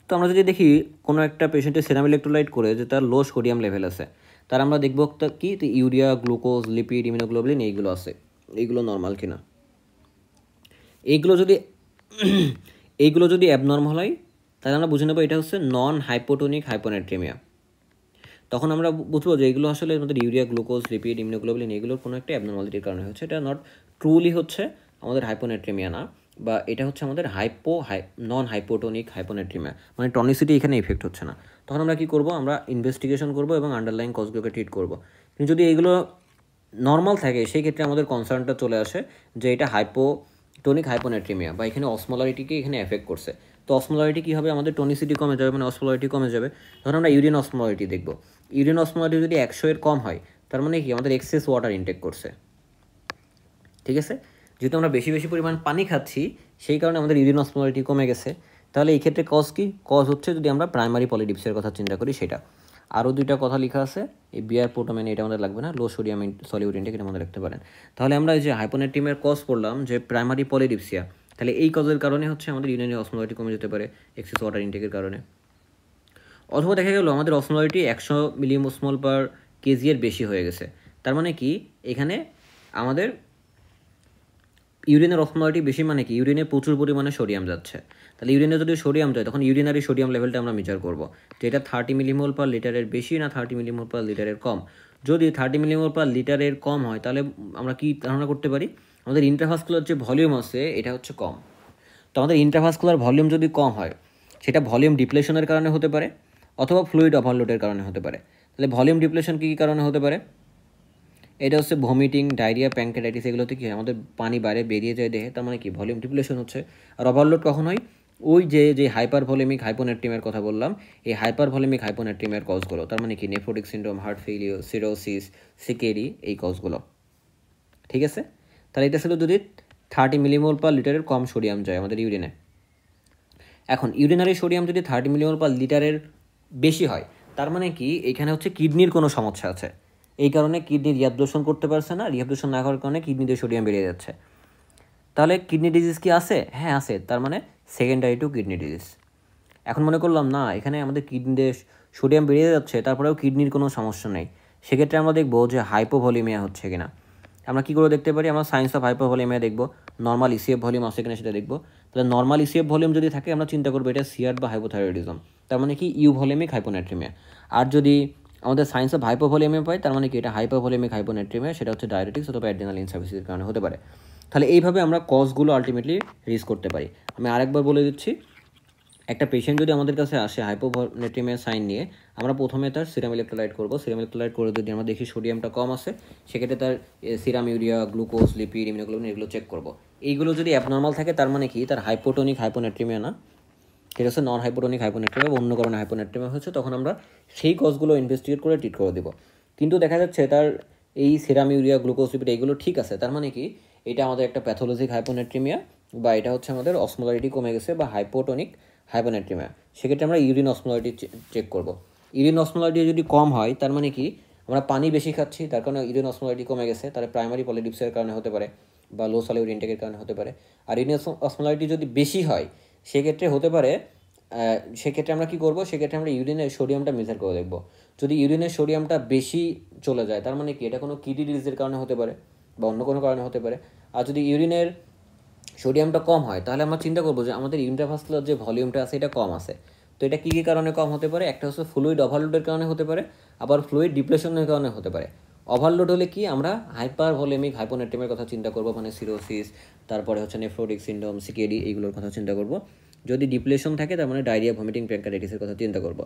তো আমরা যদি দেখি কোনো একটা পেশেন্টের সেরাম ইলেকট্রোলাইট করে যে তার লো সোডিয়াম লেভেল আছে, তার আমরা দেখব কি ইউরিয়া, গ্লুকোজ, লিপিড, ইমিউনোগ্লোবুলিন এইগুলো আছে, এইগুলো নর্মাল কিনা। এইগুলো যদি অ্যাবনর্মাল হয় তাহলে আমরা বুঝে নেবো এটা হচ্ছে নন হাইপোটোনিক হাইপোনাট্রিমিয়া। তখন আমরা বুঝবো যে এগুলো আসলে আমাদের ইউরিয়া, গ্লুকোজ, লিপিড, ইমিউনোগ্লোবুলিন এগুলোর কোনো একটা অ্যাবনর্মালিটির কারণে হচ্ছে, এটা নট ট্রুলি হচ্ছে আমাদের হাইপোনাট্রিমিয়া না, বা এটা হচ্ছে আমাদের নন হাইপোটোনিক হাইপোনাট্রিমিয়া, মানে টনিসিটি এখানে ইফেক্ট হচ্ছে না। তখন আমরা কী করবো, আমরা ইনভেস্টিগেশন করবো এবং আন্ডারলাইন কজগুলোকে ট্রিট করবো। কিন্তু যদি এইগুলো নর্মাল থাকে সেই ক্ষেত্রে আমাদের কনসার্নটা চলে আসে যে এটা হাইপোটোনিক হাইপোনাট্রিমিয়া বা এখানে অসমোলারিটিকে এখানে এফেক্ট করছে। তো অসমোলারিটি কী হবে, আমাদের টনিসিটি কমে যাবে, মানে অসমোলারিটি কমে যাবে। তখন আমরা ইউরিন অসমোলারিটি দেখব। ইউরিন অসমোলারিটি যদি 100-এর কম হয় তার মানে কি আমাদের এক্সেস ওয়াটার ইনটেক করছে, ঠিক আছে। যেহেতু আমরা বেশি বেশি পরিমাণ পানি খাচ্ছি সেই কারণে আমাদের ইউরিন অসমোলারিটি কমে গেছে। তাহলে এই ক্ষেত্রে কজ কি, কজ হচ্ছে যদি আমরা প্রাইমারি পলিডিপসের কথা চিন্তা করি সেটা। আরও দুইটা কথা লেখা আছে, এই বিয়ার পোটোমেন, এটা আমাদের লাগবে না, লো সোডিয়াম সলিউট ইনটেক এটা আমাদের রাখতে পারেন। তাহলে আমরা এই যে হাইপোনাট্রিমিয়ার কজ পড়লাম যে প্রাইমারি পলিডিপসিয়া, তাহলে এই কজের কারণে হচ্ছে আমাদের ইউরিনের অসমোলারিটি কমে যেতে পারে এক্সেস ওয়াটার ইনটেকের কারণে। অথবা দেখা গেল আমাদের অসমোলারিটি 100 মিলিমোল পার কেজি এর বেশি হয়ে গেছে, তার মানে কি এখানে আমাদের ইউরিনের অসমোলারিটি বেশি, মানে কি ইউরিনে প্রচুর পরিমাণে সোডিয়াম যাচ্ছে। তাহলে ইউরিনে যদি সোডিয়াম যায় তখন ইউরিনারি সোডিয়াম লেভেলটা আমরা মেজার করবো যে এটা 30 মিলিমোল পার লিটারের বেশি না 30 মিলিমোল পার লিটারের কম। যদি 30 মিলিমোল পার লিটারের কম হয় তাহলে আমরা কি ধারণা করতে পারি, আমাদের ইন্ট্রাভাস্কুলার যে ভলিউম আছে এটা হচ্ছে কম। তো আমাদের ইন্ট্রাভাস্কুলার ভলিউম যদি কম হয় সেটা ভলিউম ডিপ্লেশনের কারণে হতে পারে অথবা ফ্লুইড ওভারলোডের কারণে হতে পারে। তাহলে ভলিউম ডিপ্লেশন কী কী কারণে হতে পারে, এটা হচ্ছে ভমিটিং, ডায়রিয়া, প্যাঙ্কেটাইটিস, এগুলোতে কি আমাদের পানি বাইরে বেরিয়ে যায় দেহে, তার মানে কি ভলিউম ডিপ্লেশন হচ্ছে। আর ওভারলোড কখন হয়, ওই যে হাইপার ভলিউমিক হাইপোনাট্রিমিয়ার কথা বললাম, এই হাইপার ভলিউমিক হাইপোনাট্রিমিয়ার কজগুলো, তার মানে কি nephrotic syndrome, heart failure, cirrhosis, CKD, এই কজগুলো, ঠিক আছে। তাহলে এটা ছিল যদি 30 মিলিমোল পার লিটারের কম সোডিয়াম যায় আমাদের ইউরিনে। এখন ইউরিনারি সোডিয়াম যদি 30 মিলিমোল পার লিটারের বেশি হয় তার মানে কি এখানে হচ্ছে কিডনির কোনো সমস্যা আছে, এই কারণে কিডনি রিঅ্যাবজর্পশন করতে পারছে না, রিঅ্যাবজর্পশন না করার কারণে কিডনিতে সোডিয়াম বেরিয়ে যাচ্ছে। তাহলে কিডনি ডিজিজ কি আছে, হ্যাঁ আছে, তার মানে সেকেন্ডারি টু কিডনি ডিজিজ। এখন মনে করলাম না এখানে আমাদের কিডনিতে সোডিয়াম বেরিয়ে যাচ্ছে তারপরেও কিডনির কোনো সমস্যা নেই, সেক্ষেত্রে আমরা দেখবো যে হাইপোভলিমিয়া হচ্ছে কিনা। আমরা কী করে দেখতে পারি, আমরা সায়েন্স অফ হাইপোভলিমিয়া দেখবো, নর্মাল ইসিএফ ভলিউম আছে কিনা সেটা দেখবো। তাহলে নর্মাল ইসিএফ ভলিউম যদি থাকে আমরা চিন্তা করবো এটা সিআর বা হাইপোথাইরয়েডিজম, তার মানে কি ইউভলিমিক হাইপোনাট্রিমিয়া। আর যদি আমাদের সায়েন্স অফ হাইপোভলিমিয়া পাই তার মানে কি এটা হাইপোভলিমিক হাইপোনাট্রিমিয়া, সেটা হচ্ছে ডায়াবেটিক্স অথবা অ্যাড্রিনাল ইনসাফিসিয়েন্সির কারণে হতে পারে। তাহলে এইভাবে আমরা কজগুলো আলটিমেটলি রিস্ক করতে পারি। আমি আরেকবার বলে দিচ্ছি, একটা পেশেন্ট যদি আমাদের কাছে আসে হাইপোনাট্রিমিয়া সাইন নিয়ে, আমরা প্রথমে তার সিরাম ইলেকট্রোলাইট করবো। সিরাম ইলেকট্রোলাইট করে যদি আমরা দেখি সোডিয়ামটা কম আছে সেক্ষেত্রে তার serum urea, glucose, lipid, immunoglobulin এগুলো চেক করবো। এইগুলো যদি অ্যাবনর্মাল থাকে তার মানে কি তার হাইপোটোনিক হাইপোনাট্রিমিয়া না, এটা হচ্ছে নন হাইপোটোনিক হাইপোনাট্রিমিয়া, অন্য কারণে হাইপোনাট্রিমিয়া হচ্ছে, তখন আমরা সেই কজগুলো ইনভেস্টিগেট করে ট্রিট করে দেবো। কিন্তু দেখা যাচ্ছে তার এই সিরাম ইউরিয়া, গ্লুকোজ, লিপিড এইগুলো ঠিক আছে, তার মানে কি এটা আমাদের একটা প্যাথোলজিক হাইপোনাট্রিমিয়া বা এটা হচ্ছে আমাদের অসমোলারিটি কমে গেছে বা হাইপোটোনিক হাইপোনাট্রিমিয়া। সেক্ষেত্রে আমরা ইউরিন অসমোলারিটি চেক করব। ইউরিন অসমোলারিটি যদি কম হয় তার মানে কি আমরা পানি বেশি খাচ্ছি, তার কারণে ইউরিন অসমোলারিটি কমে গেছে, তাহলে প্রাইমারি পলিডিপসের কারণে হতে পারে বা লো সলিউড ইনটেকের কারণে হতে পারে। আর ইউরিন অসমোলারিটি যদি বেশি হয় সেক্ষেত্রে হতে পারে, সেক্ষেত্রে আমরা কী করবো, সেক্ষেত্রে আমরা ইউরিনের সোডিয়ামটা মেজার করে দেখবো। যদি ইউরিনের সোডিয়ামটা বেশি চলে যায় তার মানে কি এটা কোনো কিডনি ডিজিজের কারণে হতে পারে বা অন্য কোনো কারণে হতে পারে। আর যদি ইউরিনের সোডিয়ামটা কম হয় তাহলে আমরা চিন্তা করবো যে আমাদের ইন্ট্রাভাস্কুলার যে ভলিউমটা আছে এটা কম আছে। তো এটা কী কী কারণে কম হতে পারে, একটা হচ্ছে ফ্লুইড ওভারলোডের কারণে হতে পারে, আবার ফ্লুইড ডিপ্রেশনের কারণে হতে পারে। ওভারলোড হলে কি আমরা হাইপার ভলিউমিক হাইপোনাট্রিমিয়ার কথা চিন্তা করবো, মানে সিরোসিস, তারপরে হচ্ছে নেফ্রোটিক সিন্ড্রোম, সিকেডি এইগুলোর কথা চিন্তা করবো। যদি ডিপ্লেশন থাকে তার মানে ডায়রিয়া, ভমিটিং, প্যাঙ্কারাইটিসের কথা চিন্তা করবো।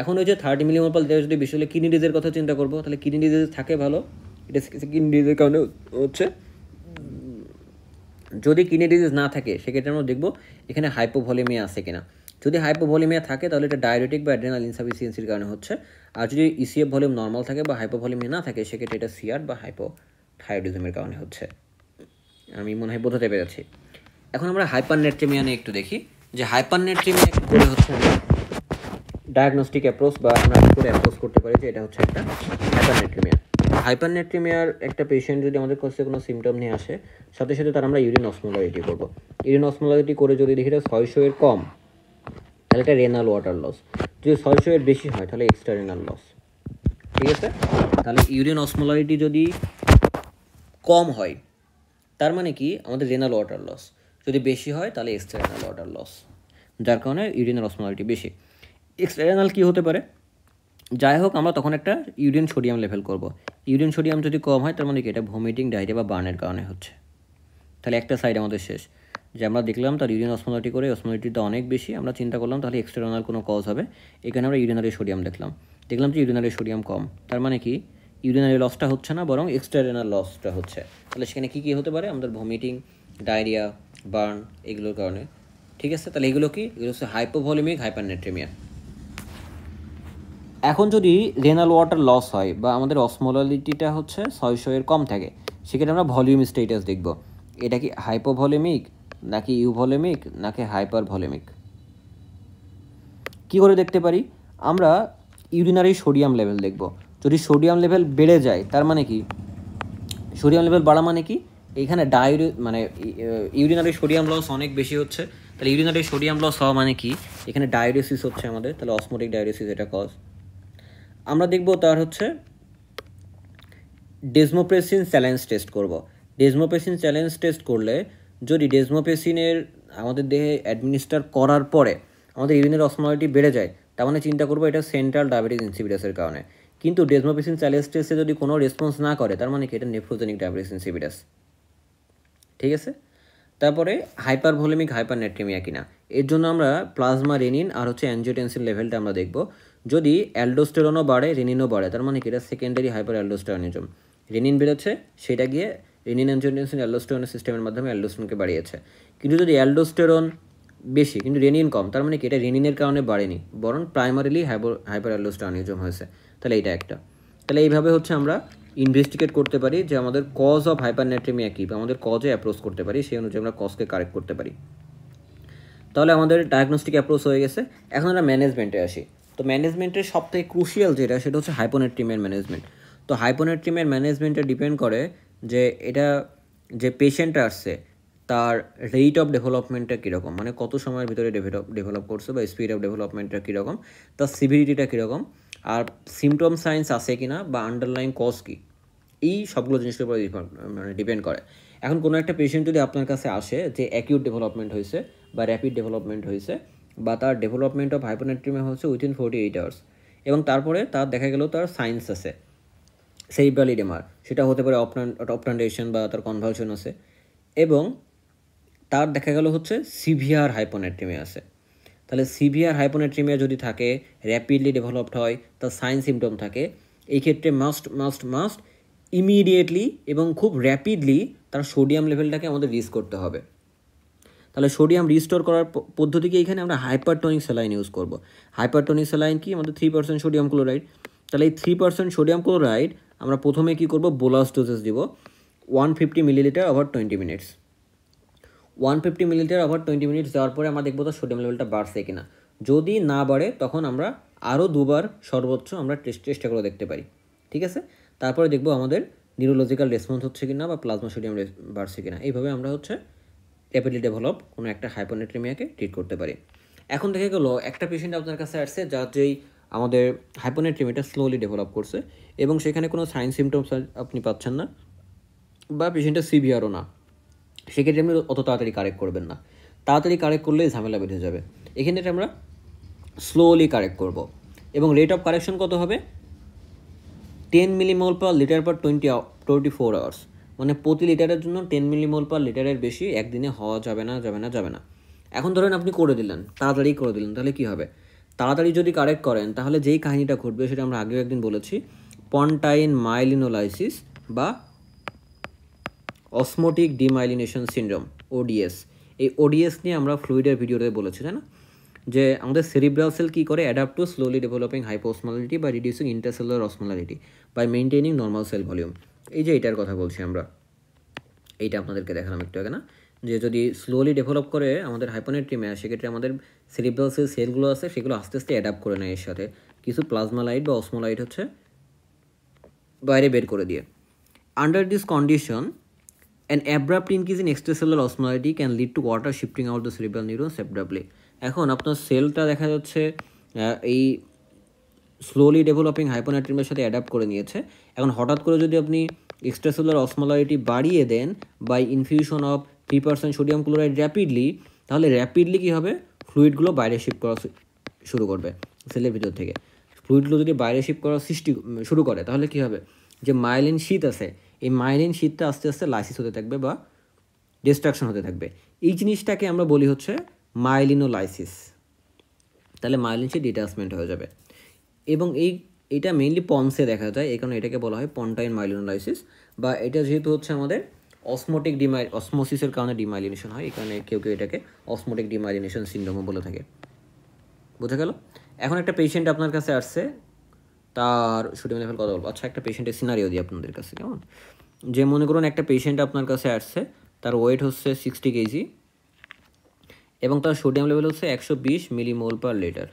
এখন ওই যে 30 মিলিমোল পার লিটার যদি বেশি হলে কিডনি ডিজিজের কথা চিন্তা করবো, তাহলে কিডনি ডিজিজ থাকে ভালো, এটা কিডনি ডিজিজের কারণে হচ্ছে। যদি কিডনি ডিজিজ না থাকে সেক্ষেত্রে আমরা দেখবো এখানে হাইপোভলিমিয়া আছে কিনা। যদি হাইপোভলিমিয়া থাকে তাহলে এটা ডায়াবেটিক বা অ্যাড্রেনাল ইনসাফিসিয়েন্সির কারণে হচ্ছে। আর যদি ইসিএফ ভলিউম নর্মাল থাকে বা হাইপোভলিমিয়া না থাকে সেক্ষেত্রে এটা সিআর বা হাইপোথাইরয়েডিজমের কারণে হচ্ছে। আমি মনে হয় বোঝাতে পেরেছি। এখন আমরা হাইপারনেট্রিমিয়া নিয়ে একটু দেখি যে হাইপারনেট্রিমিয়া করে হচ্ছে ডায়াগনস্টিক অ্যাপ্রোচ বা আমরা কী করে অ্যাপ্রোচ করতে পারি যে এটা হচ্ছে একটা হাইপারনেট্রিমিয়া। হাইপারনেট্রিমিয়ার একটা পেশেন্ট যদি আমাদের কাছে কোনো সিমটম নিয়ে আসে সাথে সাথে তার আমরা ইউরিন অসমোলারিটি করবো। ইউরিন অসমোলারিটি করে যদি দেখি এটা 600-এর কম তাহলে এটা রেনাল ওয়াটার লস। যদি 600 এর বেশি হয় তাহলে এক্সট্রা রেনাল লস। ঠিক আছে, তাহলে ইউরিন অসমোলারিটি যদি কম হয় তার মানে কি আমাদের রেনাল ওয়াটার লস, যদি বেশি হয় তাহলে এক্সট্রা রেনাল ওয়াটার লস, যার কারণে ইউরিনের অসমোলারিটি বেশি। এক্সট্রা রেনাল কী হতে পারে, যাই হোক আমরা তখন একটা ইউরিন সোডিয়াম লেভেল করব। ইউরিন সোডিয়াম যদি কম হয় তার মানে কি এটা ভমিটিং, ডায়রিয়া বা বার্নের কারণে হচ্ছে। তাহলে একটা সাইড আমাদের শেষ, যে আমরা দেখলাম তার ইউরিন অসমোলারিটি করে অসমোলারিটিটা অনেক বেশি, আমরা চিন্তা করলাম তাহলে এক্সটার্নাল কোনো কজ হবে, এখানে আমরা ইউরিনারি সোডিয়াম দেখলাম যে ইউরিনারি সোডিয়াম কম, তার মানে কি ইউরিনারি লসটা হচ্ছে না বরং এক্সটার্নাল লসটা হচ্ছে। তাহলে সেখানে কী কী হতে পারে, আমাদের ভমিটিং, ডায়রিয়া, বার্ন এগুলোর কারণে। ঠিক আছে, তাহলে এগুলো কি, এগুলো হচ্ছে হাইপোভলিমিক হাইপারনেট্রিমিয়া। এখন যদি রেনাল ওয়াটার লস হয় বা আমাদের অসমোলারিটিটা হচ্ছে 600 এর কম থাকে, সেক্ষেত্রে আমরা ভলিউম স্টেটাস দেখব, এটা কি হাইপোভলিমিক নাকি ইউভলিমিক নাকি হাইপার ভলিমিক। কী করে দেখতে পারি, আমরা ইউরিনারি সোডিয়াম লেভেল দেখব। যদি সোডিয়াম লেভেল বেড়ে যায় তার মানে কি, সোডিয়াম লেভেল বাড়া মানে কি, এইখানে ইউরিনারি সোডিয়াম লস অনেক বেশি হচ্ছে, তাহলে ইউরিনারি সোডিয়াম লস হওয়া মানে কি, এখানে ডায়ুরেসিস হচ্ছে আমাদের, তাহলে অসমোটিক ডায়ুরেসিস এটা কজ। আমরা দেখব তার হচ্ছে ডেজমোপ্রেসিন স্যালাইন্স টেস্ট করব। ডেজমোপ্রেসিন স্যালাইন্স টেস্ট করলে যদি ডেজমোপ্রেসিনের আমাদের দেহে অ্যাডমিনিস্টার করার পরে আমাদের ইউরিনের অসমোলারিটি বেড়ে যায়, তার মানে চিন্তা করবো এটা সেন্ট্রাল ডায়াবেটিস ইনসিপিটাসের কারণে। কিন্তু ডেজমোপ্রেসিন স্যালাইন্স টেস্টে যদি কোনো রেসপন্স না করে তার মানে কি এটা নেফ্রোজেনিক ডায়াবেটিস ইনসিপিটাস। ঠিক আছে, তারপরে হাইপার ভলিমিক হাইপারনেট্রিমিয়া কিনা, এর জন্য আমরা প্লাজমা রেনিন আর হচ্ছে অ্যাঞ্জিওটেনসিন লেভেলটা আমরা দেখব। যদি অ্যালডোস্টেরনও বাড়ে রেনিনও বাড়ে তার মানে কি এটা সেকেন্ডারি হাইপার অ্যালডোস্টেরনিজম, রেনিন বেরোচ্ছে সেটা গিয়ে রেনিন অ্যাঞ্জিওটেনসিন অ্যালডোস্টেরনের সিস্টেমের মাধ্যমে অ্যালডোস্টেরনকে বাড়িয়েছে। কিন্তু যদি অ্যালডোস্টেরন বেশি কিন্তু রেনিন কম তার মানে কি এটা রেনিনের কারণে বাড়েনি বরং প্রাইমারিলি হাইপার অ্যালডোস্টেরনিজম হয়েছে, তাহলে এইটা একটা। তাহলে এইভাবে হচ্ছে আমরা ইনভেস্টিগেট করতে পারি যে আমাদের কজ অফ হাইপারনেট্রিমিয়া কী, বা আমাদের কজে অ্যাপ্রোচ করতে পারি, সেই অনুযায়ী আমরা কজকে কারেক্ট করতে পারি। তাহলে আমাদের ডায়াগনস্টিক অ্যাপ্রোচ হয়ে গেছে, এখন আমরা ম্যানেজমেন্টে আসি। তো ম্যানেজমেন্টের সবথেকে ক্রুশিয়াল যেটা সেটা হচ্ছে হাইপোনেট্রিমিয়ার ম্যানেজমেন্ট। তো হাইপোনেট্রিমিয়ার ম্যানেজমেন্টে ডিপেন্ড করে যে এটা যে পেশেন্টটা আসছে তার রেট অফ ডেভেলপমেন্টটা কীরকম, মানে কত সময়ের ভিতরে ডেভেলপ করছে বা স্পিড অফ ডেভেলপমেন্টটা কীরকম, তার সিভিরিটিটা কীরকম, আর সিমটম সাইন্স আছে কি না বা আন্ডারলাইন কজ কী, এই সবগুলো জিনিসের উপর ডিপেন্ড করে। এখন কোনো একটা পেশেন্ট যদি আপনার কাছে আসে যে অ্যাকিউট ডেভেলপমেন্ট হয়েছে বা র্যাপিড ডেভেলপমেন্ট হয়েছে বা তার ডেভেলপমেন্ট অফ হাইপোনেট্রিমিয়া হচ্ছে উইথিন 48 আওয়ার্স, এবং তারপরে তার দেখা গেল তার সাইন্স আছে সেরিব্রাল ইডেমার, সেটা হতে পারে অপটান্ডেশন বা তার কনভালশন আছে, এবং তার দেখা গেল হচ্ছে সিভিয়ার হাইপোনেট্রিমিয়া আছে। তাহলে সিভিয়ার হাইপোনেট্রিমিয়া যদি থাকে, র্যাপিডলি ডেভেলপড হয়, তার সাইন সিমটম থাকে, এই ক্ষেত্রে মাস্ট ইমিডিয়েটলি এবং খুব র্যাপিডলি তার সোডিয়াম লেভেলটাকে আমাদের রিস্ক করতে হবে। তাহলে সোডিয়াম রিস্টোর করার পদ্ধতিকে এখানে আমরা হাইপারটনিক স্যালাইন ইউজ করব। হাইপারটনিক স্যালাইন কি, আমাদের 3% সোডিয়াম ক্লোরাইড। তাহলে এই 3% সোডিয়াম ক্লোরাইড আমরা প্রথমে কি করব, বোলাস ডোজেস দিব 150 millilitre over 20 minutes. 150 millilitre over 20 minutes দেওয়ার পরে আমরা দেখবো তার সোডিয়াম লেভেলটা বাড়ছে কিনা, যদি না বাড়ে তখন আমরা আরও 2 বার সর্বোচ্চ আমরা চেষ্টা করে দেখতে পারি। ঠিক আছে, তারপরে দেখবো আমাদের নিউরোলজিক্যাল রেসপন্স হচ্ছে কিনা বা প্লাজমা সোডিয়াম বাড়ছে কিনা। এইভাবে আমরা হচ্ছে র্যাপিডলি ডেভেলপ কোনো একটা হাইপোনেট্রিমিয়াকে ট্রিট করতে পারি। এখন দেখে গেলো একটা পেশেন্ট আপনার কাছে আসছে যার যেই আমাদের হাইপোনেট্রিমিয়াটা স্লোলি ডেভেলপ করছে এবং সেখানে কোনো সাইন সিমটমস আপনি পাচ্ছেন না বা পেশেন্টটা সিভিয়ারও না, সেক্ষেত্রে আপনি অত তাড়াতাড়ি কারেক্ট করবেন না, তাড়াতাড়ি কারেক্ট করলেই ঝামেলা বেঁধে যাবে। এক্ষেত্রে আমরা স্লোলি কারেক্ট করব এবং রেট অফ কারেকশন কত হবে, 10 millimole per litre per 24 hours, মানে প্রতি লিটারের জন্য 10 মিলিমোল পার লিটারের বেশি একদিনে হওয়া যাবে না। এখন ধরেন আপনি করে দিলেন, তাড়াতাড়ি করে দিলেন, তাহলে কি হবে, তাড়াতাড়ি যদি কারেক্ট করেন তাহলে যেই কাহিনিটা ঘটবে সেটা আমরা আগেও একদিন বলেছি, পন্টাইন মাইলিনোলাইসিস বা অসমোটিক ডিমাইলিনেশন সিনড্রোম, ওডিএস। এই ওডিএস নিয়ে আমরা ফ্লুইডের ভিডিওতে বলেছি, তাই না, যে আমাদের সেরিব্রাল সেল কী করে, adapt to slowly developing hyposmolarity বা reducing intercellular osmolarity by maintaining normal cell volume. এই যে এটার কথা বলছি আমরা, এইটা আপনাদেরকে দেখালাম একটু আগে না, যে যদি স্লোলি ডেভেলপ করে আমাদের হাইপোনেট্রিমিয়া, সেক্ষেত্রে আমাদের সেরিব্রাল সেলগুলো আছে সেগুলো আস্তে আস্তে অ্যাডাপ্ট করে নেয় এর সাথে, কিছু প্লাজমা লাইট বা অসমোলাইট হচ্ছে বাইরে বের করে দিয়ে। Under this condition an abrupt increase in extracellular osmolality can lead to water shifting out the cerebral neurons abruptly. এখন আপনার সেলটা দেখা যাচ্ছে এই স্লোলি ডেভেলপিং হাইপোনাট্রিয়ামের সাথে অ্যাডাপ্ট করে নিয়েছে। এখন হঠাৎ করে যদি আপনি এক্সট্রাসেলুলার অসমোলারিটি বাড়িয়ে দেন by infusion of 3% sodium chloride rapidly, তাহলে র্যাপিডলি কী হবে, ফ্লুইডগুলো বাইরে শিফট করা শুরু করবে সেলের ভিতর থেকে। ফ্লুইডগুলো যদি বাইরে শিফট করা শুরু করে তাহলে কী হবে, যে মাইলিন শীট আছে, এই মাইলিন শীটটা আস্তে আস্তে লাইসিস হতে থাকবে বা ডিস্ট্রাকশন হতে থাকবে। এই জিনিসটাকে আমরা বলি হচ্ছে মাইলিনোলাইসিস। তাহলে মাইলিন শীট ডিটাচমেন্ট হয়ে যাবে। এবং এইটা মেইনলি পন্সে দেখা যায়, এই কারণে এটাকে বলা হয় পন্টাইন মাইলিনোলাইসিস। বা এটা যেহেতু হচ্ছে আমাদের অসমোসিসের কারণে ডিমাইলিনেশন হয়, এই কারণে কেউ কেউ এটাকে অসমোটিক ডিমাইলিনেশন সিন্ড্রোমও বলে থাকে। বোঝা গেল? এখন একটা পেশেন্ট আপনার কাছে আসছে, তার সোডিয়াম লেভেল কত বলবো। আচ্ছা, একটা পেশেন্টের সিনারিও দিই আপনাদের কাছে, কেমন? যে মনে করুন একটা পেশেন্ট আপনার কাছে আসছে, তার ওয়েট হচ্ছে 60 কেজি এবং তার সোডিয়াম লেভেল হচ্ছে 120 মিলিমোল পার লিটার।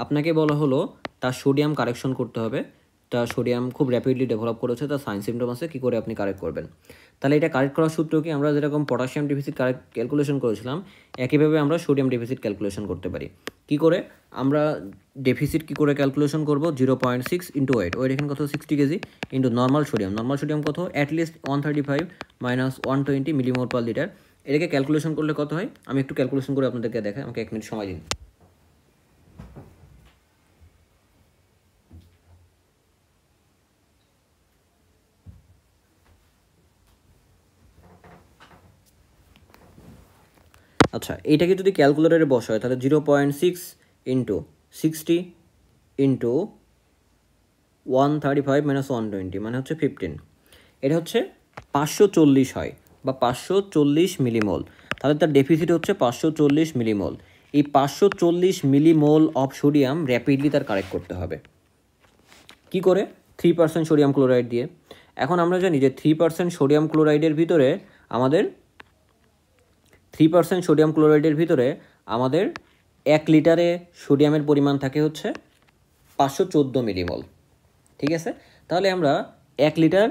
আপনাকে বলা হলো তার সোডিয়াম কারেকশন করতে হবে, তার সোডিয়াম খুব র্যাপিডলি ডেভেলপ করেছে, তার সাইন সিমটম আছে, কী করে আপনি কারেক্ট করবেন? তাহলে এটা কারেক্ট করার সূত্র কি, আমরা যেরকম পটাশিয়াম ডেফিসিট ক্যালকুলেশন করেছিলাম একইভাবে আমরা সোডিয়াম ডেফিসিট ক্যালকুলেশন করতে পারি। কি করে আমরা ডেফিসিট কী করে ক্যালকুলেশন করব? 0.6 ইন্টু ওয়েট এখানে কত 60 কেজি ইন্টু নর্মাল সোডিয়াম কত, at least 135 minus 120 millimole per litre. এটাকে ক্যালকুলেশন করলে কত হয়, আমি একটু ক্যালকুলেশন করে আপনাদেরকে দেখাই, আমাকে 1 মিনিট সময় দিন। আচ্ছা, এইটাকে যদি ক্যালকুলেটরে বসা হয় তাহলে 0.6 ইন্টু 60 ইন্টু 135 মাইনাস 120 মানে হচ্ছে 15, এটা হচ্ছে 540 হয় বা 540 মিলিমোল। তাহলে তার ডেফিসিট হচ্ছে 540 মিলিমোল। এই 540 মিলিমোল অফ সোডিয়াম র্যাপিডলি তার কারেক্ট করতে হবে। কি করে? 3% সোডিয়াম ক্লোরাইড দিয়ে। এখন আমরা জানি যে 3% সোডিয়াম ক্লোরাইডের ভিতরে আমাদের 3% সোডিয়াম ক্লোরাইডের ভিতরে আমাদের 1 লিটারে সোডিয়ামের পরিমাণ থাকে হচ্ছে 514 মিলিমোল। ঠিক আছে, তাহলে আমরা 1 লিটার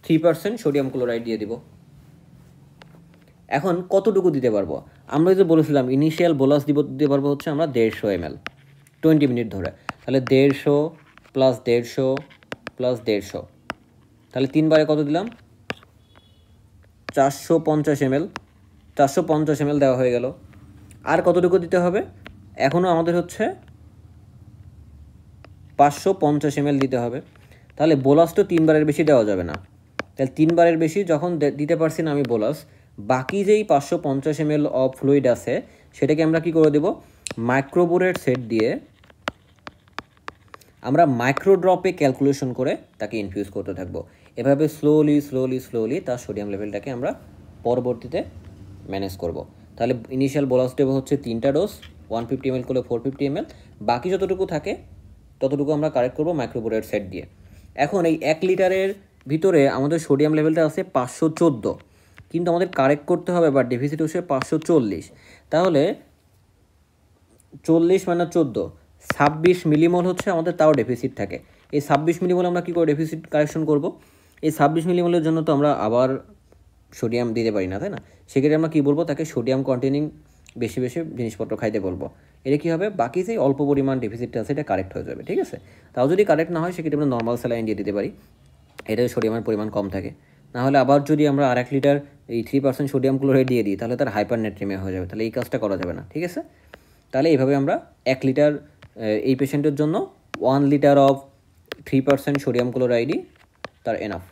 3% সোডিয়াম ক্লোরাইড দিয়ে দিব। এখন কতটুকু দিতে পারবো? আমরা যে বলেছিলাম ইনিশিয়াল বোলাস দিতে পারবো হচ্ছে আমরা 150 ml 20 মিনিট ধরে। তাহলে 150 প্লাস 150 প্লাস 150, তাহলে 3 বারে কত দিলাম? 450 ml। 450 ml দেওয়া হয়ে গেল। আর কতটুকু দিতে হবে? এখনও আমাদের হচ্ছে 550 ml দিতে হবে। তাহলে বোলাস তো 3 বারের বেশি দেওয়া যাবে না। তাহলে 3 বারের বেশি যখন দিতে পারছি না আমি বোলাস, বাকি যেই 550 ml অফ ফ্লুইড আছে সেটাকে আমরা কি করে দেব? মাইক্রোবোরেট সেট দিয়ে আমরা মাইক্রো ড্রপে ক্যালকুলেশন করে তাকে ইনফিউজ করতে থাকবো। এভাবে স্লোলি তার সোডিয়াম লেভেলটাকে আমরা পরবর্তীতে ম্যানেজ করব। তাহলে ইনিশিয়াল বোলাস দেবো হচ্ছে 3টা ডোজ, 150 ml করলে 450 ml, বাকি যতটুকু থাকে ততটুকু আমরা কারেক্ট করবো মাইক্রোবোরেট সেট দিয়ে। এখন এই 1 লিটারের ভিতরে আমাদের সোডিয়াম লেভেলটা আছে 514, কিন্তু আমাদের কারেক্ট করতে হবে বা ডেফিসিট হচ্ছে 540। তাহলে 40 মানে 14, 26 মিলিমোল হচ্ছে আমাদের তাও ডেফিসিট থাকে। এই 26 মিলিমোল আমরা কী করে ডেফিসিট কারেকশন করব? এই 26 মিলিমোলের জন্য তো আমরা আবার সোডিয়াম দিতে পারি না, তাই না? সেক্ষেত্রে আমরা কী বলবো? তাকে সোডিয়াম কন্টেনিং বেশি বেশি জিনিসপত্র খাইতে বলবো। এটা কী হবে? বাকি যে অল্প পরিমাণ ডেফিসিটটা আছে এটা কারেক্ট হয়ে যাবে। ঠিক আছে, তাও যদি কারেক্ট না হয় সেক্ষেত্রে আমরা নর্মাল স্যালাইন দিয়ে দিতে পারি, এটা সোডিয়ামের পরিমাণ কম থাকে। নাহলে আবার যদি আমরা 1 লিটার এই 3% সোডিয়াম ক্লোরাইড দিয়ে দিই তাহলে তার হাইপারনেট্রিমিয়া হয়ে যাবে, তাহলে এই কাজটা করা যাবে না। ঠিক আছে, তাহলে এইভাবে আমরা 1 লিটার এই পেশেন্টের জন্য 1 লিটার অফ 3% সোডিয়াম ক্লোরাইডই তার enough.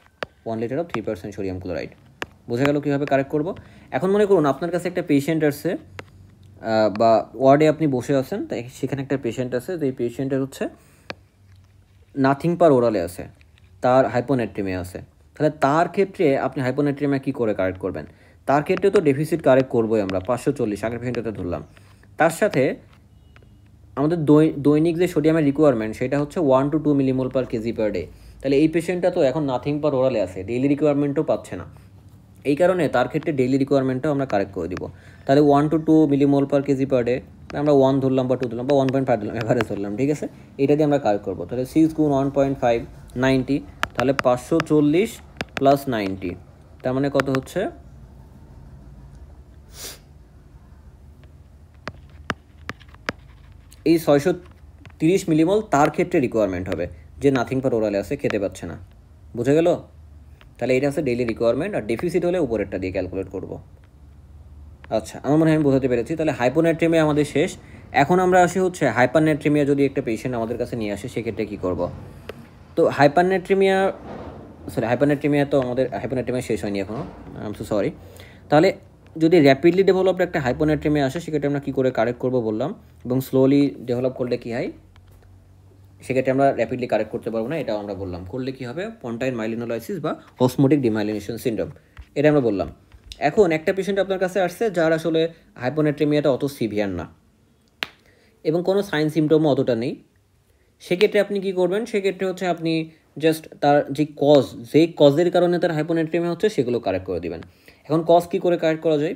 1 litre of 3% sodium chloride. বোঝা গেল কীভাবে কারেক্ট করব? এখন মনে করুন আপনার কাছে একটা পেশেন্ট আসছে বা ওয়ার্ডে আপনি বসে আছেন, তাই সেখানে একটা পেশেন্ট আছে, তো এই পেশেন্টের হচ্ছে নাথিং পার ওরালে আছে, তার হাইপোনেট্রিমিয়া আছে। তাহলে তার ক্ষেত্রে আপনি হাইপোনেট্রিমিয়া কী করে কারেক্ট করবেন? তার ক্ষেত্রে তো ডেফিসিট কারেক্ট করবোই আমরা, 540 আগের পেশেন্টটাতে ধরলাম। তার সাথে আমাদের দৈনিক যে সোডিয়ামের রিকোয়ারমেন্ট সেটা হচ্ছে 1 to 2 millimole per KG per day. তাহলে এই পেশেন্টটা তো এখন নাথিং পার ওরালে আছে, ডেইলি রিকোয়ারমেন্টও পাচ্ছে না। এই কারণে তার ক্ষেত্রে ডেইলি রিকোয়ারমেন্টটাও আমরা কারেক্ট করে দিব। তাহলে 1 to 2 millimole per KG per day আমরা 1 ধরলাম বা 2 ধরলাম বা 1.5 ধরলাম, এভারেজ ধরলাম। ঠিক আছে, এটা দিয়ে আমরা কারেক্ট করবো। তাহলে 6 গুণ 1.5 90, তাহলে 540 প্লাস 90, তার মানে কত হচ্ছে? এই 630 মিলিমল তার ক্ষেত্রে রিকোয়ারমেন্ট হবে, যে নাথিং পার ওরালে আছে, খেতে পাচ্ছে না। বুঝে গেল? তাহলে এটা হচ্ছে ডেইলি রিকোয়ারমেন্ট, আর ডেফিসিট হলে উপরেরটা দিয়ে ক্যালকুলেট করব। আচ্ছা, আমার মনে হয় আমি বোঝাতে পেরেছি। তাহলে হাইপোনাইট্রেমিয়া আমাদের শেষ। এখন আমরা আসি হচ্ছে হাইপারনাইট্রেমিয়া যদি একটা পেশেন্ট আমাদের কাছে নিয়ে আসে, সেক্ষেত্রে কী করব? তো হাইপারনাইট্রেমিয়া তো আমাদের হাইপোনাইট্রেমিয়া শেষ হয়নি এখনও, আই এম সো সরি। তাহলে যদি র্যাপিডলি ডেভেলপড একটা হাইপোনাইট্রেমিয়া আসে, সেক্ষেত্রে আমরা কী করে কারেক্ট করবো বললাম, এবং স্লোলি ডেভেলপ করলে কী হয়, সেক্ষেত্রে আমরা র্যাপিডলি কারেক্ট করতে পারবো না, এটাও আমরা বললাম। করলে কী হবে, পন্টাইন মাইলিনোলাইসিস বা অসমোটিক ডিমাইলিনেশন সিন্ড্রোম, এটা আমরা বললাম। এখন একটা পেশেন্ট আপনার কাছে আসছে যার আসলে হাইপোনাইট্রেমিয়াটা অত সিভিয়ার না এবং কোনো সাইন সিমটমও অতটা নেই, সেক্ষেত্রে আপনি কী করবেন, সেক্ষেত্রে হচ্ছে আপনি জাস্ট তার যেই কজের কারণে তার হাইপোনাইট্রেমিয়া হচ্ছে সেগুলো কারেক্ট করে দেবেন। এখন কজ কী করে কারেক্ট করা যায়?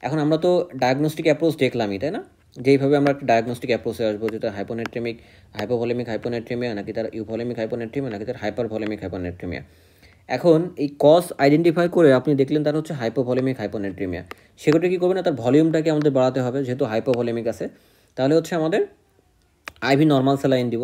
এখন আমরা তো ডায়াগনস্টিক অ্যাপ্রোচ দেখলামই, তাই না? যেইভাবে আমরা একটা ডায়াগনস্টিক অ্যাপ্রোচে আসবো, যে তার হাইপোভলিমিক হাইপোনাইট্রেমিয়া, নাকি তার ইউভলিমিক হাইপোনাইট্রেমিয়া, নাকি তার হাইপারভলিমিক হাইপোনাইট্রেমিয়া। এখন এই কজ আইডেন্টিফাই করে আপনি দেখলেন তার হচ্ছে হাইপোভলিমিক হাইপোনাইট্রেমিয়া, সেক্ষেত্রে কী করবেন না, তার ভলিউমটাকে আমাদের বাড়াতে হবে, যেহেতু হাইপোভলিমিক আছে। তাহলে হচ্ছে আমাদের আইভি নর্মাল স্যালাইন দিব।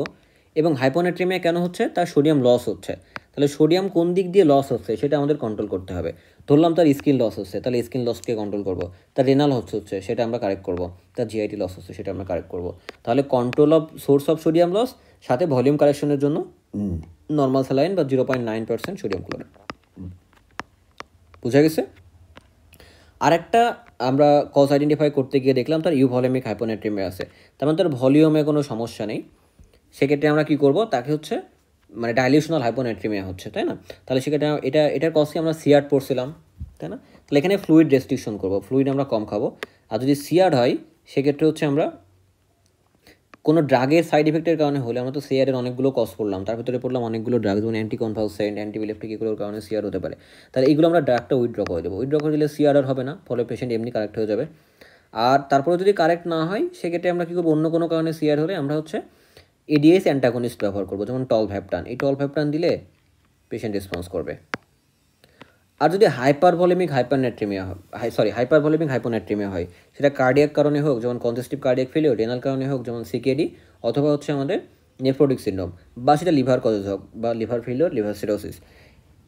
এবং হাইপোনাইট্রেমিয়া কেন হচ্ছে, তার সোডিয়াম লস হচ্ছে। তাহলে সোডিয়াম কোন দিক দিয়ে লস হচ্ছে সেটা আমাদের কন্ট্রোল করতে হবে। ধরলাম তার স্কিন লস হচ্ছে, তাহলে স্কিন লসকে কন্ট্রোল করব। তার রেনাল হচ্ছে সেটা আমরা কারেক্ট করব। তার জিআইটি লস হচ্ছে সেটা আমরা কারেক্ট করব। তাহলে control of source of sodium loss, সাথে ভলিউম কারেকশনের জন্য নর্মাল স্যালাইন বা 0.9% সোডিয়াম ক্লোরাইড। বুঝা গেছে? আরেকটা আমরা কজ আইডেন্টিফাই করতে গিয়ে দেখলাম তার ইউভলিমিক হাইপোনাইট্রেমিয়া আছে, তার মানে তার ভলিউমে কোনো সমস্যা নেই। সেক্ষেত্রে আমরা কী করব, তাকে হচ্ছে মানে ডাইলিউশনাল হাইপোনাইট্রেমিয়া হচ্ছে, তাই না? তাহলে সেক্ষেত্রে এটার কজকে আমরা সিয়ার্ড পড়ছিলাম, তাই না? তাহলে এখানে ফ্লুইড রেস্ট্রিকশন করব, ফ্লুইড আমরা কম খাবো। আর যদি সিয়ার্ড হয়, সেক্ষেত্রে হচ্ছে আমরা কোনো ড্রাগের সাইড এফেক্টের কারণে হলে, আমরা তো সিয়ারের অনেকগুলো কজ পড়লাম, তার ভিতরে পড়লাম অনেকগুলো ড্রাগ, যেমন অ্যান্টিকনভালসেন্ট, অ্যান্টিবিলেপ্টিক, এগুলোর কারণে সিয়ার হতে পারে। তাহলে এগুলো আমরা ড্রাগটা উইথড্র করে দেবো। উইথড্র করে দিলে সিয়ার আর হবে না, ফলে পেশেন্ট এমনি কারেক্ট হয়ে যাবে। আর তারপরে যদি কারেক্ট না হয়, সেক্ষেত্রে আমরা কী করবো, অন্য কোনো কারণে সিয়ার হলে আমরা হচ্ছে এডিএস অ্যান্টাগনিস্ট ব্যবহার করবো, যেমন টলভ্যাপটান। এই টলভ্যাপটান দিলে পেশেন্ট রেসপন্স করবে। আর যদি হাইপারভলিমিক হাইপোনাইট্রেমিয়া হয়, সেটা কার্ডিয়াক কারণে হোক, যেমন কনজেস্টিভ কার্ডিয়াক ফেলিওর, রেনাল কারণে হোক, যেমন সিকেডি, অথবা হচ্ছে আমাদের নেফ্রোটিক সিন্ড্রোম, বা সেটা লিভার কজেস হোক, বা লিভার ফেলিওর, লিভার সিরোসিস,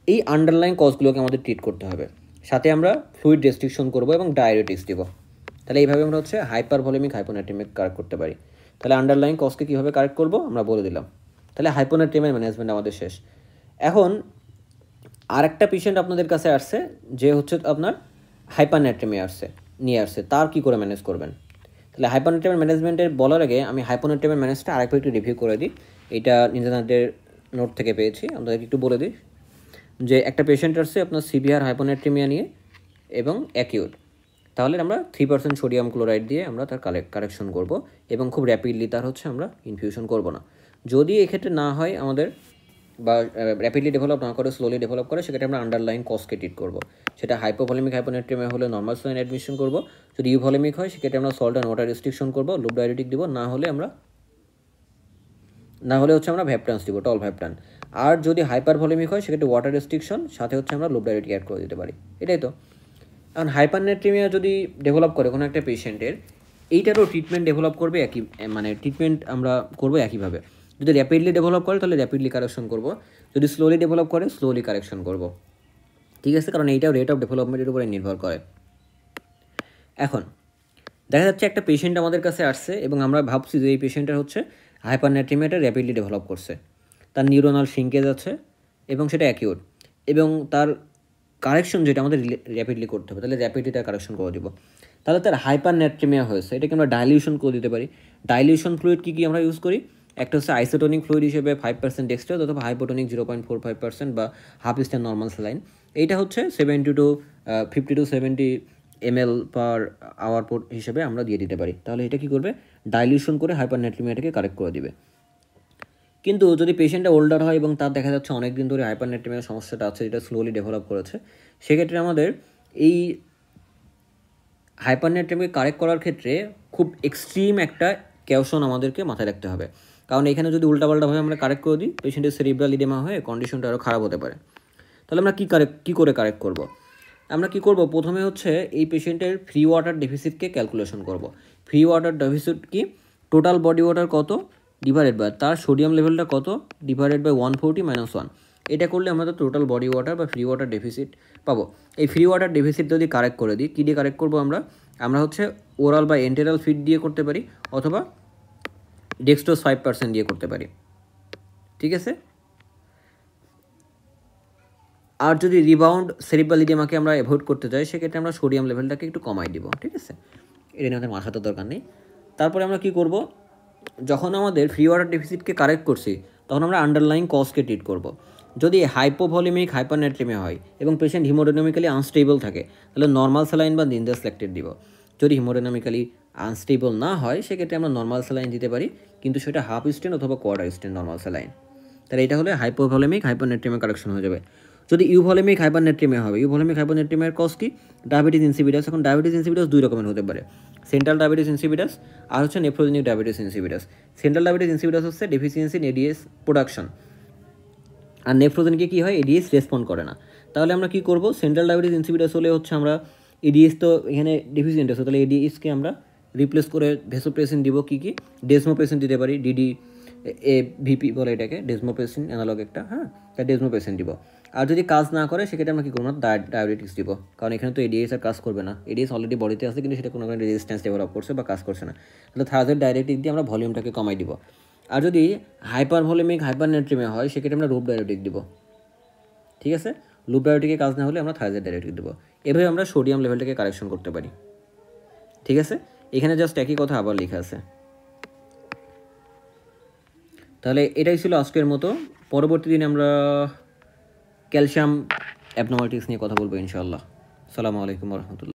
এই আন্ডারলাইন কজগুলোকে আমাদের ট্রিট করতে হবে। সাথে আমরা ফ্লুইড রেস্ট্রিকশন করবো এবং ডায়াবেটিস দিব। তাহলে এইভাবে আমরা হচ্ছে হাইপারভলিমিক হাইপোনাইট্রেমিয়া কারেক্ট করতে পারি। তাহলে আন্ডারলাইন কজকে কীভাবে কারেক্ট করবো আমরা বলে দিলাম। তাহলে হাইপোনাইট্রেমিয়া ম্যানেজমেন্ট আমাদের শেষ। এখন আরেকটা পেশেন্ট আপনাদের কাছে আসছে, যে হচ্ছে আপনার হাইপারনাইট্রেমিয়া নিয়ে আসছে, তার কী করে ম্যানেজ করবেন? তাহলে হাইপারনাইট্রেমিয়া ম্যানেজমেন্টের বলার আগে আমি হাইপোনাইট্রেমিয়া ম্যানেজটা আরেকবার একটু রিভিউ করে দিই। এটা নিজেদের নোট থেকে পেয়েছি, আপনাদেরকে একটু বলে দিই যে একটা পেশেন্ট আসছে আপনার সিভিয়ার হাইপোনাইট্রেমিয়া নিয়ে এবং অ্যাকিউট। তাহলে আমরা 3% সোডিয়াম ক্লোরাইড দিয়ে আমরা তার কারেকশন করব, এবং খুব র্যাপিডলি তার হচ্ছে আমরা ইনফিউশন করব না। যদি এক্ষেত্রে না হয় আমাদের, বা র্যাপিডলি ডেভেলপ না করে স্লোলি ডেভেলপ করে, সেক্ষেত্রে আমরা আন্ডারলাইন কজকে ট্রিট করব। সেটা হাইপোভলিমিক হাইপোনাইট্রেমিয়া হলে নর্মাল স্যালাইন অ্যাডমিশন করব। যদি ইউভলিমিক হয়, সেক্ষেত্রে আমরা সল্ট অ্যান্ড ওয়াটার রেস্ট্রিকশন করব, লুপ ডায়ারেটিক দিব। না হলে হচ্ছে আমরা ভ্যাপটান্স দিব, টলভ্যাপটান। আর যদি হাইপারভলিমিক হয়, সেক্ষেত্রে ওয়াটার রেস্ট্রিকশন, সাথে হচ্ছে আমরা লুপ ডায়ারেটিক অ্যাড করে দিতে পারি। এটাই তো। এখন হাইপারনাইট্রেমিয়া যদি ডেভেলপ করে কোনো একটা পেশেন্টের, এইটারও ট্রিটমেন্ট ডেভেলপ করবে একই, মানে ট্রিটমেন্ট আমরা করবো একইভাবে। যদি র্যাপিডলি ডেভেলপ করে তাহলে র্যাপিডলি কারেকশন করব, যদি স্লোলি ডেভেলপ করে স্লোলি কারেকশন করব। ঠিক আছে, কারণ এইটাও রেট অফ ডেভেলপমেন্টের উপরে নির্ভর করে। এখন দেখা যাচ্ছে একটা পেশেন্ট আমাদের কাছে আসছে এবং আমরা ভাবছি যে এই পেশেন্টের হচ্ছে হাইপারনাইট্রেমিয়াটা র্যাপিডলি ডেভেলপ করছে, তার নিউরোনাল শিঙ্কেজ আছে এবং সেটা অ্যাকিউট, এবং তার কারেকশন যেটা আমাদের র্যাপিডলি করতে হবে, তাহলে র্যাপিডলি তার কারেকশন করে দিব। তাহলে তার হাইপারনাইট্রেমিয়া হয়েছে, এটাকে আমরা ডাইলিউশন করে দিতে পারি। ডাইলিউশন ফ্লুইড কী আমরা ইউজ করি? একটা হচ্ছে আইসোটোনিক ফ্লুইড হিসেবে 5% ডেক্সট্রাজ, অথবা হাইপোটোনিক 0.45% বা হাফ স্ট্যান্ড নর্মাল স্যালাইন। এইটা হচ্ছে 50 to 70 ml পার আওয়ার হিসেবে আমরা দিয়ে দিতে পারি। তাহলে এটা কী করবে? ডাইলিউশন করে হাইপারনাইট্রেমিয়াটাকে কারেক্ট করে দিবে। কিন্তু যদি পেশেন্টটা ওল্ডার হয় এবং তার দেখা যাচ্ছে অনেক দিন ধরে হাইপারনাইট্রেমিয়ার সমস্যাটা আছে, যেটা স্লোলি ডেভেলপ করেছে, সেক্ষেত্রে আমাদের এই হাইপারনাইট্রেমিয়া কারেক্ট করার ক্ষেত্রে খুব এক্সট্রিম একটা ক্যাউশন আমাদেরকে মাথায় রাখতে হবে। কারণ এখানে যদি উল্টাপাল্টাভাবে আমরা কারেক্ট করে দিই, পেশেন্টের সেরিব্রাল ইডেমা হয়ে কন্ডিশনটা আরও খারাপ হতে পারে। তাহলে আমরা কী করে কারেক্ট করব? আমরা কি করব? প্রথমে হচ্ছে এই পেশেন্টের ফ্রি ওয়াটার ডেফিসিটকে ক্যালকুলেশন করব। ফ্রি ওয়াটার ডেফিসিট কি? টোটাল বডি ওয়াটার কত ডিভাইডেড বাই তার সোডিয়াম লেভেলটা কত ডিভাইডেড বাই 140 - 1। এটা করলে আমরা তো টোটাল বডি ওয়াটার বা ফ্রি ওয়াটার ডেফিসিট পাবো। এই ফ্রি ওয়াটার ডেফিসিট যদি কারেক্ট করে দিই, কী দিয়ে কারেক্ট করবো আমরা হচ্ছে ওরাল বা এন্টেরাল ফিড দিয়ে করতে পারি, অথবা ডেক্সট্রোজ 5% দিয়ে করতে পারি। ঠিক আছে। আর যদি রিবাউন্ড সেরিব্রাল ইডিমাকে আমরা অ্যাভয়েড করতে চাই, সেক্ষেত্রে আমরা সোডিয়াম লেভেলটাকে একটু কমাই দিব। ঠিক আছে, এটা নিয়ে আমাদের মাথাতে দরকার নেই। তারপরে আমরা কী করব, যখন আমাদের ফ্রি ওয়াটার ডেফিসিটকে কারেক্ট করছি, তখন আমরা আন্ডারলাইং কজকে ট্রিট করব। যদি হাইপোভলিমিক হাইপারনেট্রিমিয়া হয় এবং পেশেন্ট হিমোডাইনামিক্যালি আনস্টেবল থাকে, তাহলে নর্মাল স্যালাইন বা নিন্দাস ল্যাকটেট দিব। যদি হিমোডাইনামিক্যালি আনস্টেবল না হয়, সেক্ষেত্রে আমরা নর্মাল স্যালাইন দিতে পারি, কিন্তু সেটা হাফ স্টেন অথবা কোয়ার্টার স্টেন নর্মাল স্যালাইন। তাহলে এটা হলে হাইপোভলিমিক হাইপারনেট্রিমিয়া কারেকশন হয়ে যাবে। যদি ইউভলিমিক হাইপারনেট্রিমিয়া হবে, ইউভলিমিক হাইপারনেট্রিমিয়ার কজ কি? Diabetes insipidus. এখন ডায়াবেটিস ইনসিপিটাস দুই রকমের হতে পারে, সেন্ট্রাল ডায়াবেটিস ইনসিপিটাস আর হচ্ছে nephrogenic diabetes insipidus. Central diabetes insipidus হচ্ছে ডেফিসিয়েন্সি ইন এডিএস প্রোডাকশন, আর নেফ্রোজেনকে কী হয়, এডিএস রেসপন্ড করে না। তাহলে আমরা কী করবো, সেন্ট্রাল ডায়াবেটিস ইনসিপিটাস হলে হচ্ছে আমরা এডিএস তো এখানে ডেফিসিয়েন্ট আছে, তাহলে এডিএসকে আমরা রিপ্লেস করে ভেসোপ্রেসিন দিব। কী কী? ডেসমোপ্রেসিন দিতে পারি, ডিডি এ ভিপি বলে এটাকে, ডেসমোপ্রেসিন অ্যানালগ একটা, হ্যাঁ, তাই ডেসমোপ্রেসিন দিব। আর যদি কাজ না করে, সেক্ষেত্রে আমরা কী করবো না, ডায়াবেটিক্স দিব, কারণ এখানে তো এডিএস আর কাজ করবে না। এডিএস অলরেডি বডিতে আছে, কিন্তু সেটা কোনো কারণে রেজিস্ট্যান্স ডেভেলপ করছে বা কাজ করছে না, তাহলে থায়াজয়েড ডায়াবেটিক দিয়ে আমরা ভলিউমটাকে কমাই দিব। আর যদি হাইপার ভলিউমিক হাইপারনেট্রিমিয়া হয়, সেক্ষেত্রে আমরা লুপ ডায়াবেটিক দিব। ঠিক আছে, লুপ ডায়াবেটিকে কাজ না হলে আমরা থায়াজয়েড ডায়াবেটিক দেবো। এভাবে আমরা সোডিয়াম লেভেলটাকে কারেকশন করতে পারি। ঠিক আছে, এখানে জাস্ট একই কথা আবার লেখা আছে। তাহলে এটাই ছিল আজকের মতো। পরবর্তী দিনে আমরা ক্যালসিয়াম অ্যাবনর্মালিটিস নিয়ে কথা বলবো ইনশাআল্লাহ। আসসালামু আলাইকুম ওয়া রাহমাতুল্লাহ।